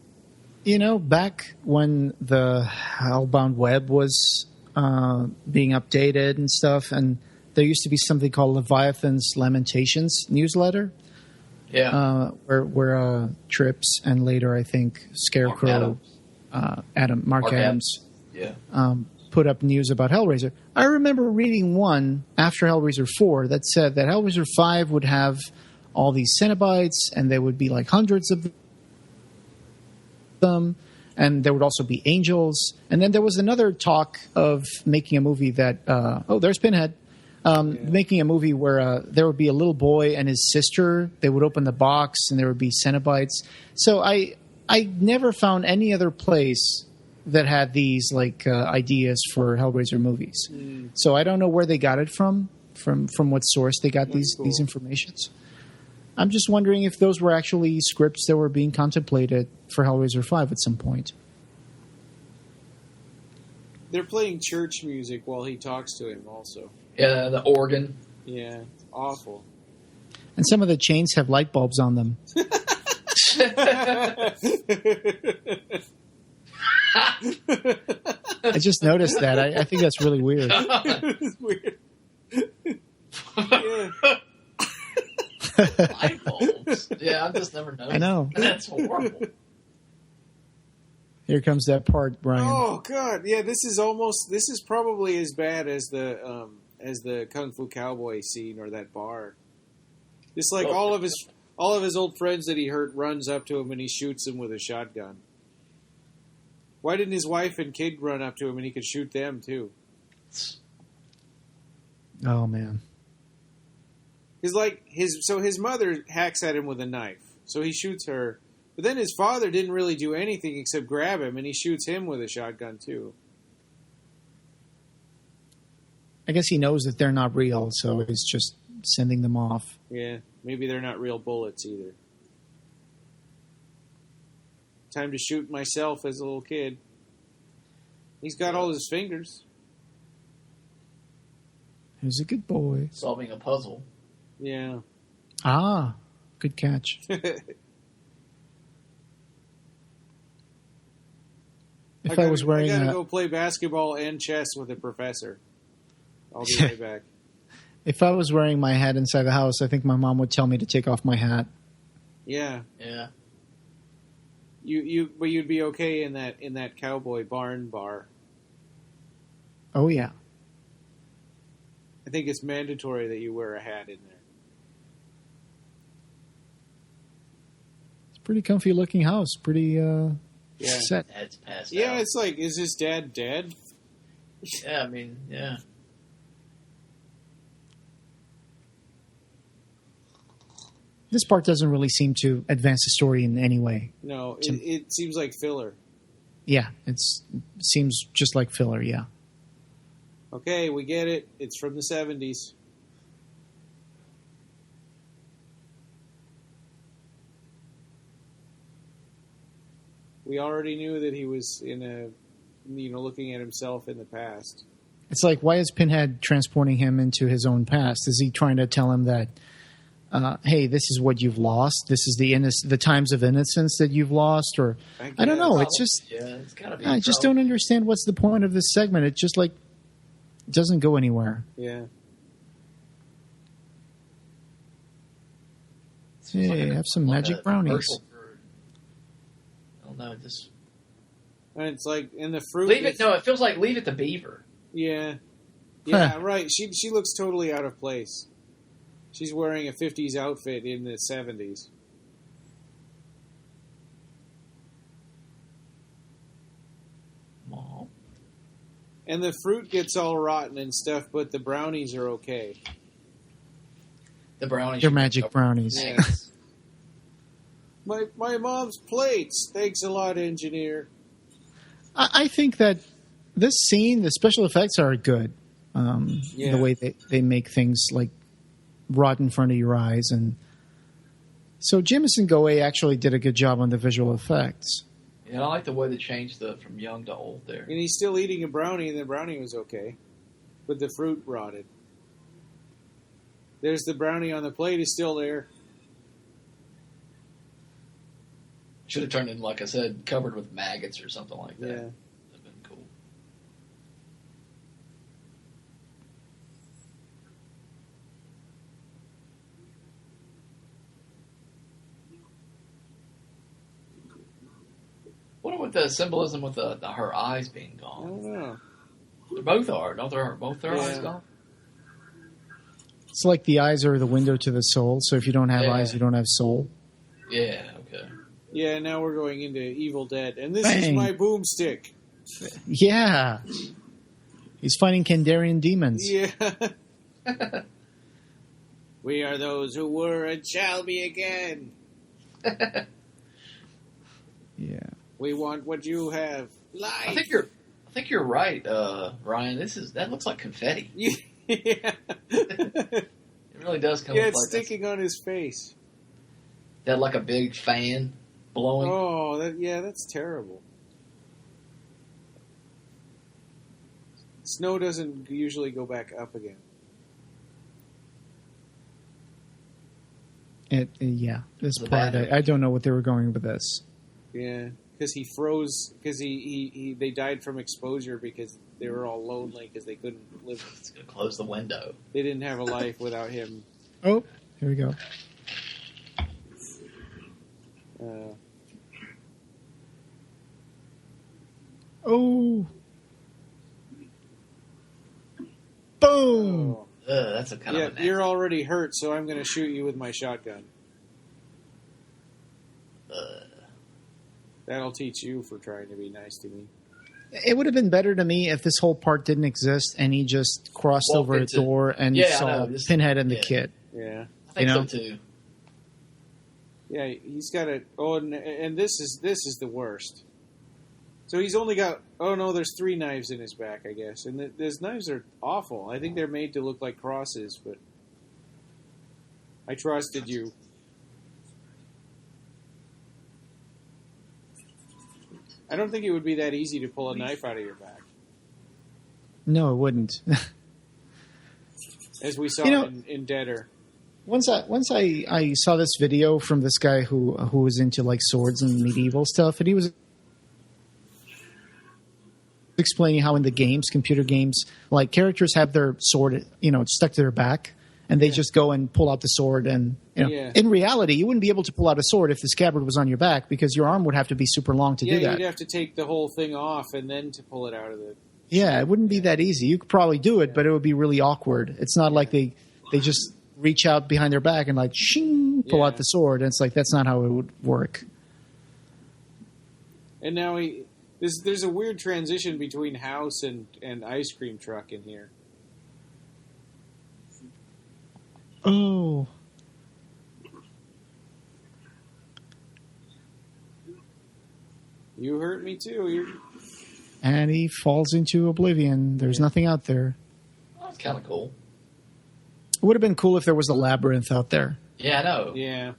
Back when the Hellbound Web was being updated and stuff, and there used to be something called Leviathan's Lamentations newsletter. Yeah. Where Trips and later I think Scarecrow, Mark Adams, Yeah. put up news about Hellraiser. I remember reading one after Hellraiser 4 that said that Hellraiser 5 would have all these Cenobites, and there would be like hundreds of them, and there would also be angels. And then there was another talk of making a movie that there's Pinhead. Making a movie where there would be a little boy and his sister. They would open the box and there would be Cenobites. So I never found any other place that had these ideas for Hellraiser movies. So I don't know where they got it from what source they got these informations. I'm just wondering if those were actually scripts that were being contemplated for Hellraiser 5 at some point. They're playing church music while he talks to him also. Yeah, the organ. Yeah, it's awful. And some of the chains have light bulbs on them. I just noticed that. I think that's really weird. It's weird. Yeah. Light bulbs. Yeah, I've just never noticed. I know. That's horrible. Here comes that part, Brian. Oh God, yeah. This is probably as bad as the Kung Fu Cowboy scene or that bar. It's like all of his old friends that he hurt runs up to him and he shoots them with a shotgun. Why didn't his wife and kid run up to him and he could shoot them too? Oh man. His mother hacks at him with a knife, so he shoots her. But then his father didn't really do anything except grab him, and he shoots him with a shotgun too. I guess he knows that they're not real, so he's just sending them off. Yeah, maybe they're not real bullets either. Time to shoot myself as a little kid. He's got all his fingers. He's a good boy. Solving a puzzle. Yeah. Ah, good catch. If I was wearing I gotta go play basketball and chess with a professor. I'll be right back. If I was wearing my hat inside the house, I think my mom would tell me to take off my hat. Yeah. Yeah. But you'd be okay in that cowboy barn bar. Oh yeah. I think it's mandatory that you wear a hat in there. It's a pretty comfy looking house. Pretty set. Dad's passed Yeah, out. it's like, is his dad dead? Yeah, I mean, yeah. This part doesn't really seem to advance the story in any way. No, it seems like filler. Yeah, it seems just like filler, yeah. Okay, we get it. It's from the 70s. We already knew that he was looking at himself in the past. It's like, why is Pinhead transporting him into his own past? Is he trying to tell him that, hey, this is what you've lost? This is the times of innocence that you've lost? Or I don't know. It's just, it's gotta be. I just don't understand what's the point of this segment. It just like doesn't go anywhere. Yeah. Hey, have some magic brownies. I don't know. Just And it's like, in the fruit. leave it. No, it feels like Leave It to Beaver. Yeah. Yeah, right. She looks totally out of place. She's wearing a 50s outfit in the 70s. Mom. And the fruit gets all rotten and stuff, but the brownies are okay. The brownies. They're magic brownies. Yes. My mom's plates. Thanks a lot, engineer. I think that this scene, the special effects are good. The way they make things like rot in front of your eyes. And so Jemison Goey actually did a good job on the visual effects. Yeah, I like the way they changed from young to old there. And he's still eating a brownie, and the brownie was okay. But the fruit rotted. There's the brownie on the plate, is still there. Should have turned in, like I said, covered with maggots or something like that. Yeah. That'd have been cool. What about the symbolism with her eyes being I gone? don't know. They both are, don't they? Both their eyes Yeah. gone? It's like the eyes are the window to the soul. So if you don't have eyes, you don't have soul. Yeah, okay. Yeah, now we're going into Evil Dead. And this is Bang. my boomstick. Yeah. He's fighting Kandarian demons. Yeah. We are those who were and shall be again. Yeah. We want what you have. Life. I think you're right, Ryan. That looks like confetti. Yeah. It really does come. Yeah, look it's like sticking on his face. that like a big fan blowing. Oh, that's terrible. Snow doesn't usually go back up again. Yeah, this The part, bad- I don't know what they were going with this. Yeah, because he froze. Because they died from exposure because they were all lonely because they couldn't live. It's gonna close the window. They didn't have a life without him. Oh, here we go. Oh. Boom. Oh. That's a kind Yeah, of a nasty. you're already hurt, so I'm going to shoot you with my shotgun. That'll teach you for trying to be nice to me. It would have been better to me if this whole part didn't exist and he just crossed Walked over a into- door and Yeah, I saw know, just- Pinhead and the yeah. kid. Yeah. I think you know? so too. Yeah, he's got a. Oh, and this is the worst. So he's only got. Oh no, there's 3 knives in his back, I guess, and those knives are awful. I think they're made to look like crosses, but I trusted you. I don't think it would be that easy to pull a knife out of your back, No, it wouldn't. as we saw You know- in Deader. Once I saw this video from this guy who was into like swords and medieval stuff, and he was explaining how in the games, computer games, like characters have their sword, stuck to their back, and they just go and pull out the sword. And Yeah. in reality, you wouldn't be able to pull out a sword if the scabbard was on your back because your arm would have to be super long to Yeah, do that. you'd have to take the whole thing off and then to pull it out of the. Yeah, it wouldn't be that easy. You could probably do it, but it would be really awkward. It's not like they just reach out behind their back and like shing, pull Yeah. out the sword. And it's like that's not how it would work. And now there's a weird transition between house and ice cream truck in here. Oh. You hurt me too. And he falls into oblivion. There's nothing out there. That's kind of cool. It would have been cool if there was a labyrinth out there. Yeah, I know. Yeah.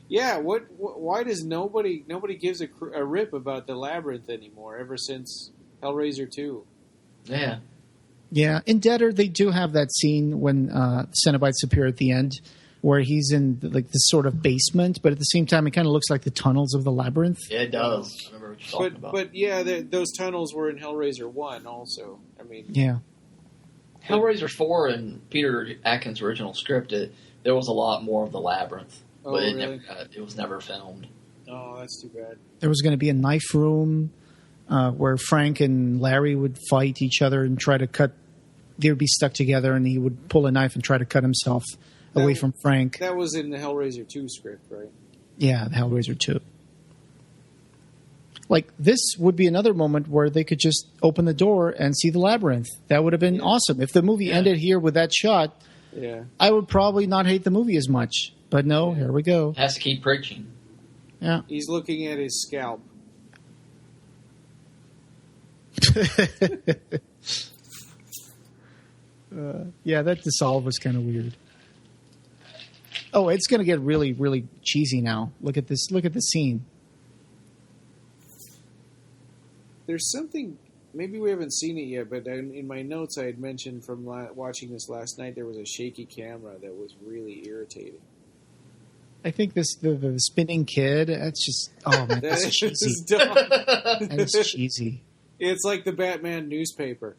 Yeah, why does nobody gives a rip about the labyrinth anymore ever since Hellraiser 2? Yeah. Yeah, in Deader they do have that scene when Cenobites appear at the end, where he's in like this sort of basement, but at the same time it kind of looks like the tunnels of the labyrinth. Yeah, it does. I remember what you're talking about. But yeah, those tunnels were in Hellraiser 1 also. I mean, Yeah, Hellraiser 4 and Peter Atkins' original script, there was a lot more of the labyrinth, Oh, but really? it was never filmed. oh, that's too bad. there was going to be a knife room where Frank and Larry would fight each other and try to cut. They would be stuck together, and he would pull a knife and try to cut himself away from Frank. That was in the Hellraiser 2 script, right? Yeah, the Hellraiser 2. Like, this would be another moment where they could just open the door and see the labyrinth. That would have been awesome. If the movie ended here with that shot, Yeah. I would probably not hate the movie as much. But no, here we go. Has to keep preaching. Yeah. He's looking at his scalp. Yeah, that dissolve was kind of weird. Oh, it's going to get really, really cheesy now. Look at this. Look at the scene. There's something. Maybe we haven't seen it yet, but in my notes I had mentioned from watching this last night there was a shaky camera that was really irritating. I think the spinning kid. That's just man, that's That cheesy. is dumb. That is cheesy. It's like the Batman newspaper.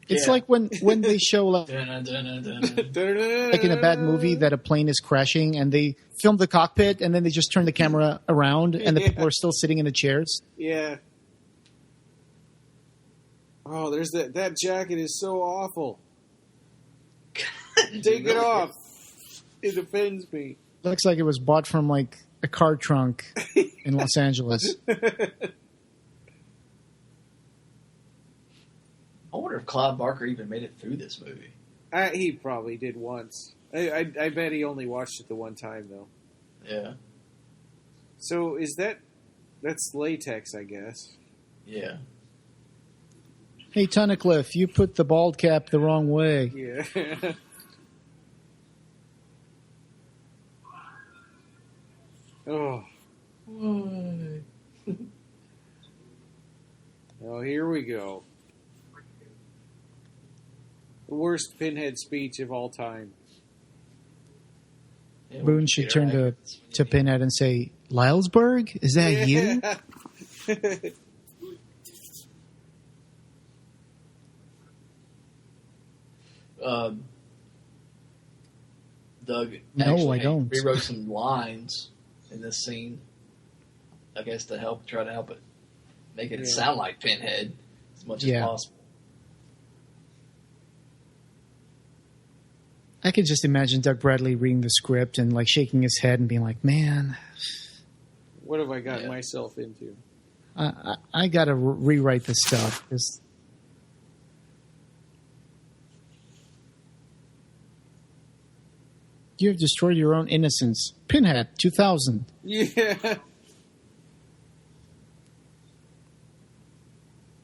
It's Yeah. like when they show like Like in a bad movie that a plane is crashing and they film the cockpit and then they just turn the camera around and the people are still sitting in the chairs. Yeah. Oh, there's that jacket is so awful. Take it off. It offends me. Looks like it was bought from like a car trunk in Los Angeles. I wonder if Clive Barker even made it through this movie. He probably did once. I bet he only watched it the one time though. Yeah. So that's latex, I guess. Yeah. Hey, Tunnicliffe, you put the bald cap the wrong way. Yeah. Oh. Oh, here we go. The worst Pinhead speech of all time. Yeah, Boone should turn to Pinhead and say, Lylesburg? Is that you? Doug No, actually I don't. rewrote some lines in this scene, I guess, to try to help it make it sound like Pinhead as much as possible. I could just imagine Doug Bradley reading the script and like shaking his head and being like, "Man, what have I gotten myself into? I got to rewrite this stuff." You have destroyed your own innocence. Pinhead, 2000. Yeah.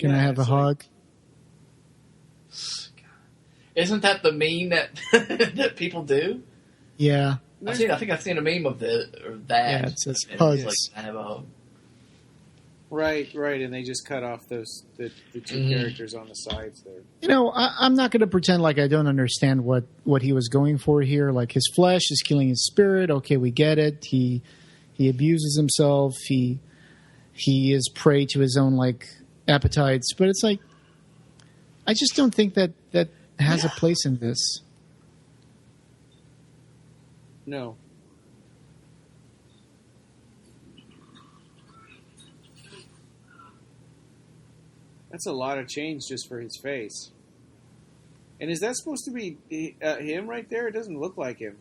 Can I have a hug? Isn't that the meme that that people do? Yeah. I think I've seen a meme of that. Yeah, it says hugs. Like, I have a hug. Right, and they just cut off the two characters on the sides there. You know, I'm not going to pretend like I don't understand what he was going for here. Like, his flesh is killing his spirit. Okay, we get it. He abuses himself. He is prey to his own like appetites. But it's like, I just don't think that has a place in this. No. That's a lot of change just for his face. And is that supposed to be him right there? It doesn't look like him.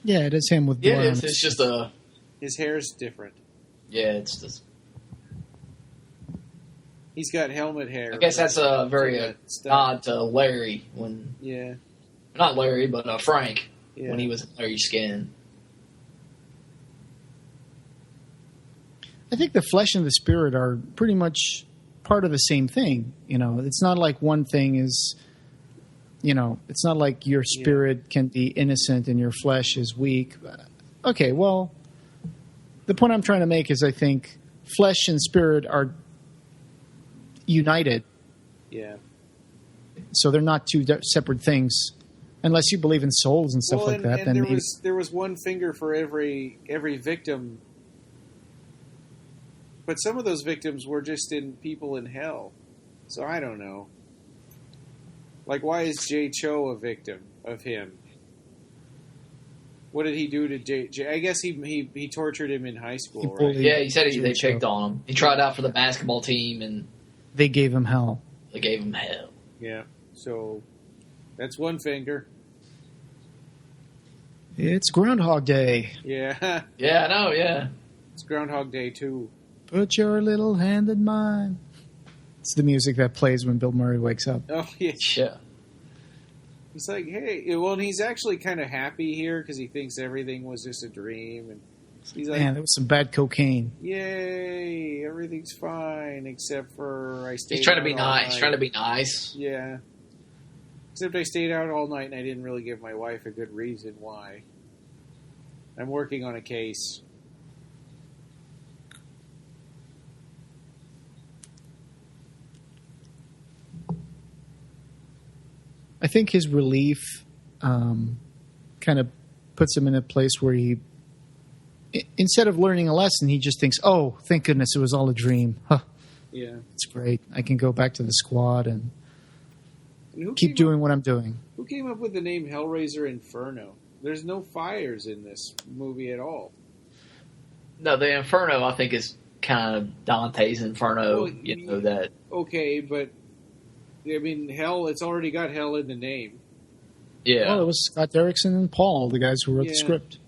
Yeah, it is him with blood. Yeah, it's just a... His hair's different. Yeah, it's just... He's got helmet hair. I guess that's a very nod to Larry when... Yeah. Not Larry, but Frank, yeah. when he was Larry's skin. I think the flesh and the spirit are pretty much part of the same thing. You know, it's not like one thing is, you know, it's not like your spirit can be innocent and your flesh is weak. Okay, well, the point I'm trying to make is I think flesh and spirit are united. Yeah. So they're not two separate things. Unless you believe in souls and stuff like that. And then there was one finger for every victim. But some of those victims were just people in hell. So I don't know. Like, why is Jay Cho a victim of him? What did he do to Jay? I guess he tortured him in high school, right? Yeah, he said they picked on him. He tried out for the basketball team, and they gave him hell. Yeah, so that's one finger. It's Groundhog Day. Yeah. Yeah, I know, yeah. It's Groundhog Day, too. Put your little hand in mine. It's the music that plays when Bill Murray wakes up. Oh, yeah. Yeah. He's like, hey, well, and he's actually kind of happy here because he thinks everything was just a dream. And he's like, man, there was some bad cocaine. Yay, everything's fine except for I stayed out. He's trying to be nice. Night. He's trying to be nice. Yeah. Except I stayed out all night and I didn't really give my wife a good reason why. I'm working on a case. I think his relief kind of puts him in a place where he, instead of learning a lesson, he just thinks, oh, thank goodness it was all a dream. Huh. Yeah. It's great. I can go back to the squad and keep doing what I'm doing. Who came up with the name Hellraiser Inferno? There's no fires in this movie at all. No, the Inferno, I think, is kind of Dante's Inferno. Well, you know that. Okay, but I mean, hell. It's already got hell in the name. Yeah. Well, it was Scott Derrickson and Paul, the guys who wrote the script.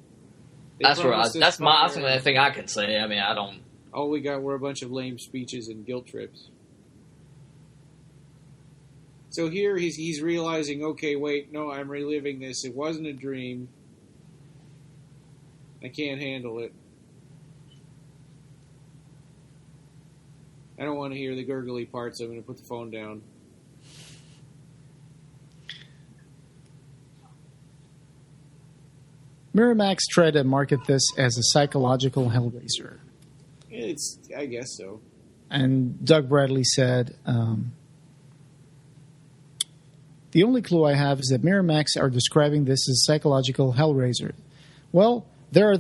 That's that's the only thing I can say. I mean, I don't. All we got were a bunch of lame speeches and guilt trips. So here he's realizing, okay, wait, no, I'm reliving this. It wasn't a dream. I can't handle it. I don't want to hear the gurgly parts. I'm going to put the phone down. Miramax tried to market this as a psychological Hellraiser. I guess so. And Doug Bradley said, the only clue I have is that Miramax are describing this as psychological Hellraiser. Well, there are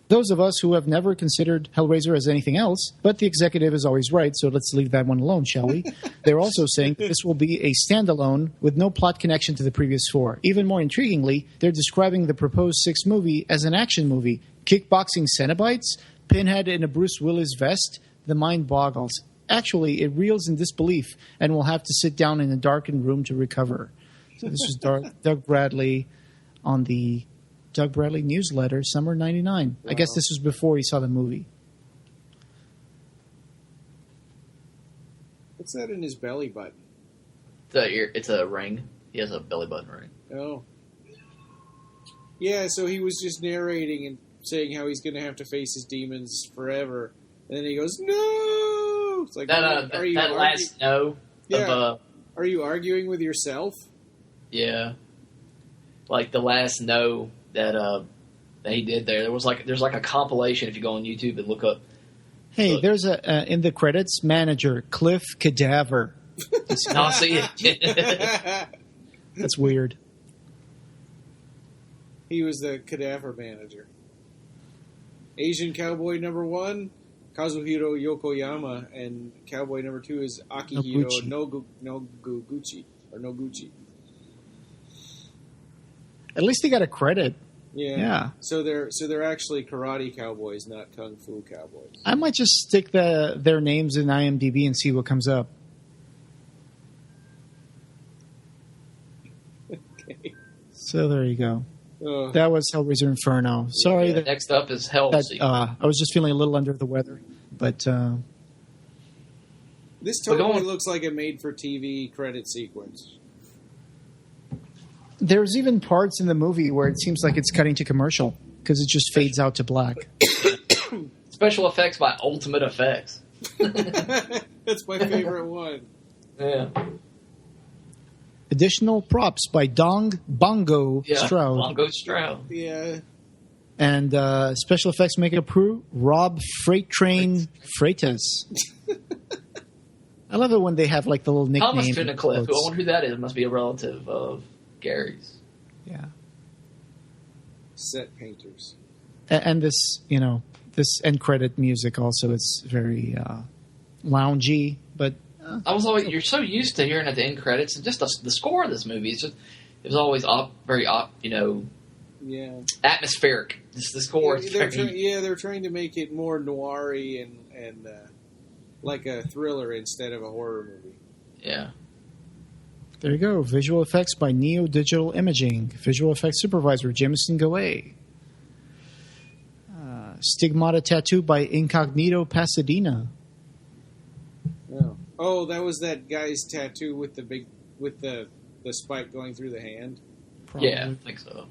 those of us who have never considered Hellraiser as anything else, but the executive is always right, so let's leave that one alone, shall we? They're also saying that this will be a standalone with no plot connection to the previous 4. Even more intriguingly, they're describing the proposed 6th movie as an action movie. Kickboxing Cenobites? Pinhead in a Bruce Willis vest? The mind boggles. Actually, it reels in disbelief, and we'll have to sit down in a darkened room to recover. So this is Doug Bradley on the Doug Bradley newsletter, summer '99. Wow. I guess this was before he saw the movie. What's that in his belly button? It's a ring. He has a belly button ring. Oh. Yeah, so he was just narrating and saying how he's going to have to face his demons forever. And then he goes, no! It's like, are you last no? Yeah. Are you arguing with yourself? Yeah. Like the last no that he did there. There's like a compilation if you go on YouTube and look up. Hey, there's in the credits, manager Cliff Cadaver. No, I see it. That's weird. He was the cadaver manager. Asian cowboy number 1, Kazuhiro Yokoyama, and cowboy number 2 is Akihiro Noguchi. At least they got a credit. Yeah. So they're actually karate cowboys, not kung fu cowboys. I might just stick their names in IMDb and see what comes up. Okay. So there you go. That was Hellraiser Inferno. Sorry. Yeah, next up is Hellseeker. I was just feeling a little under the weather, but this totally looks like a made-for-TV credit sequence. There's even parts in the movie where it seems like it's cutting to commercial because it just fades out to black. Special effects by Ultimate Effects. That's my favorite one. Yeah. Additional props by Bongo Stroud. Bongo Stroud. Yeah. And special effects makeup crew, Rob Freight Train Freitas. I love it when they have like the little nickname. Thomas Tunnicliffe. I wonder who that is. Must be a relative of Gary's. Yeah. Set painters. And this, this end credit music also is very loungy, but I was always you're so used to hearing at the end credits and just the score of this movie. It was always very atmospheric. Just the score. They're trying to make it more noir-y and like a thriller instead of a horror movie. Yeah. There you go. Visual effects by Neo Digital Imaging. Visual effects supervisor Jameson Goay. Stigmata tattoo by Incognito Pasadena. Oh, that was that guy's tattoo with the spike going through the hand. Probably. Yeah, I think so.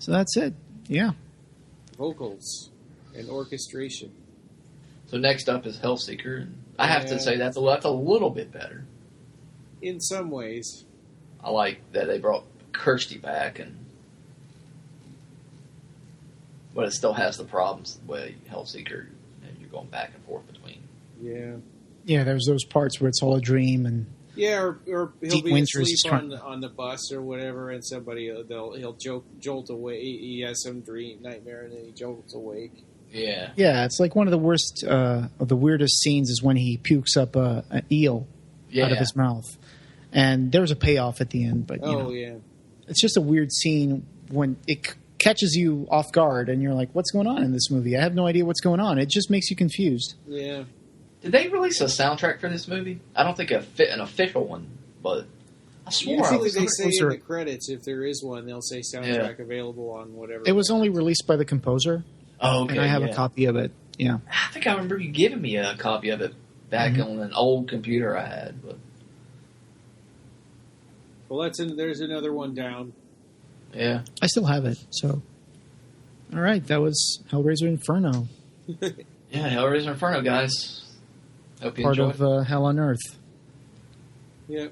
So that's it. Yeah. Vocals and orchestration. So next up is Hellseeker, and I have to say that's a little bit better. In some ways. I like that they brought Kirsty back, but it still has the problems the way Hellseeker, you're going back and forth between. Yeah. Yeah, there's those parts where it's all a dream and or he'll be Winter asleep on the bus or whatever, and he'll jolt away. He has some dream nightmare, and then he jolts awake. Yeah. Yeah, it's like one of the worst, of the weirdest scenes is when he pukes up an eel out of his mouth. And there's a payoff at the end, but it's just a weird scene when it catches you off guard and you're like, what's going on in this movie? I have no idea what's going on. It just makes you confused. Yeah. Did they release a soundtrack for this movie? I don't think an official one, but I swore usually they say in the credits, if there is one, they'll say soundtrack available on whatever. It was only released by the composer. Oh, okay. And I have a copy of it. Yeah. I think I remember you giving me a copy of it back on an old computer I had. But well, there's another one down. Yeah. I still have it. So, all right, that was Hellraiser Inferno. Yeah, Hellraiser Inferno, guys. Hope you Part enjoy. of Hell on Earth. Yeah.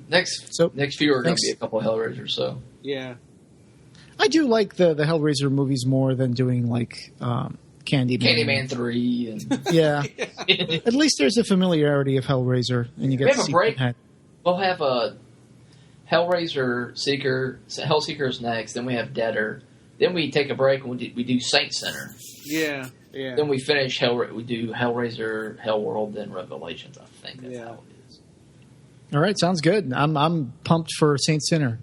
Next few are going to be a couple of Hellraisers. So yeah. I do like the Hellraiser movies more than doing like Candyman. Candyman 3. And yeah. At least there's a familiarity of Hellraiser, and you get to see a break. We'll have Hellraiser Hellseeker's next. Then we have Deader. Then we take a break and we do Saint Center. Yeah. Then we finish we do Hellraiser, Hellworld, then Revelations. I think that's how it is. All right, sounds good. I'm pumped for Saint Sinner.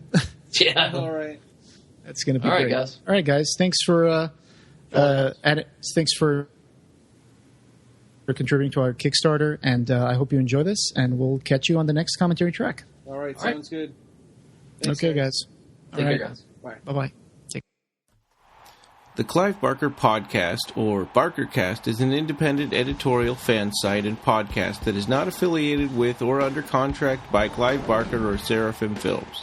Yeah. All right. That's going to be All right, great. guys. All right, guys. Thanks for thanks for contributing to our Kickstarter, and I hope you enjoy this. And we'll catch you on the next commentary track. All right. Sounds good. Thanks, Okay, guys. Take care, guys. Bye. Bye-bye. The Clive Barker Podcast, or BarkerCast, is an independent editorial fan site and podcast that is not affiliated with or under contract by Clive Barker or Seraphim Films.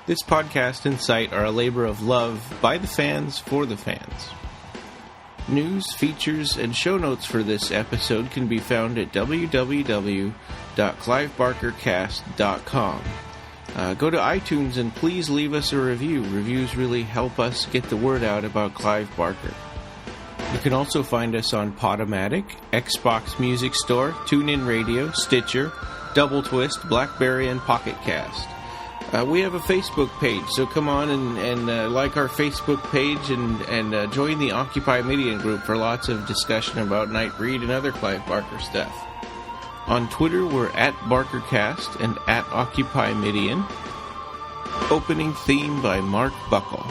This podcast and site are a labor of love by the fans for the fans. News, features, and show notes for this episode can be found at www.clivebarkercast.com. Go to iTunes and please leave us a review. Reviews really help us get the word out about Clive Barker. You can also find us on Podomatic, Xbox Music Store, TuneIn Radio, Stitcher, Doubletwist, Blackberry, and Pocketcast. We have a Facebook page, so come on and like our Facebook page and join the Occupy Media group for lots of discussion about Nightbreed and other Clive Barker stuff. On Twitter, we're at BarkerCast and at Occupy Midian. Opening theme by Mark Buckle.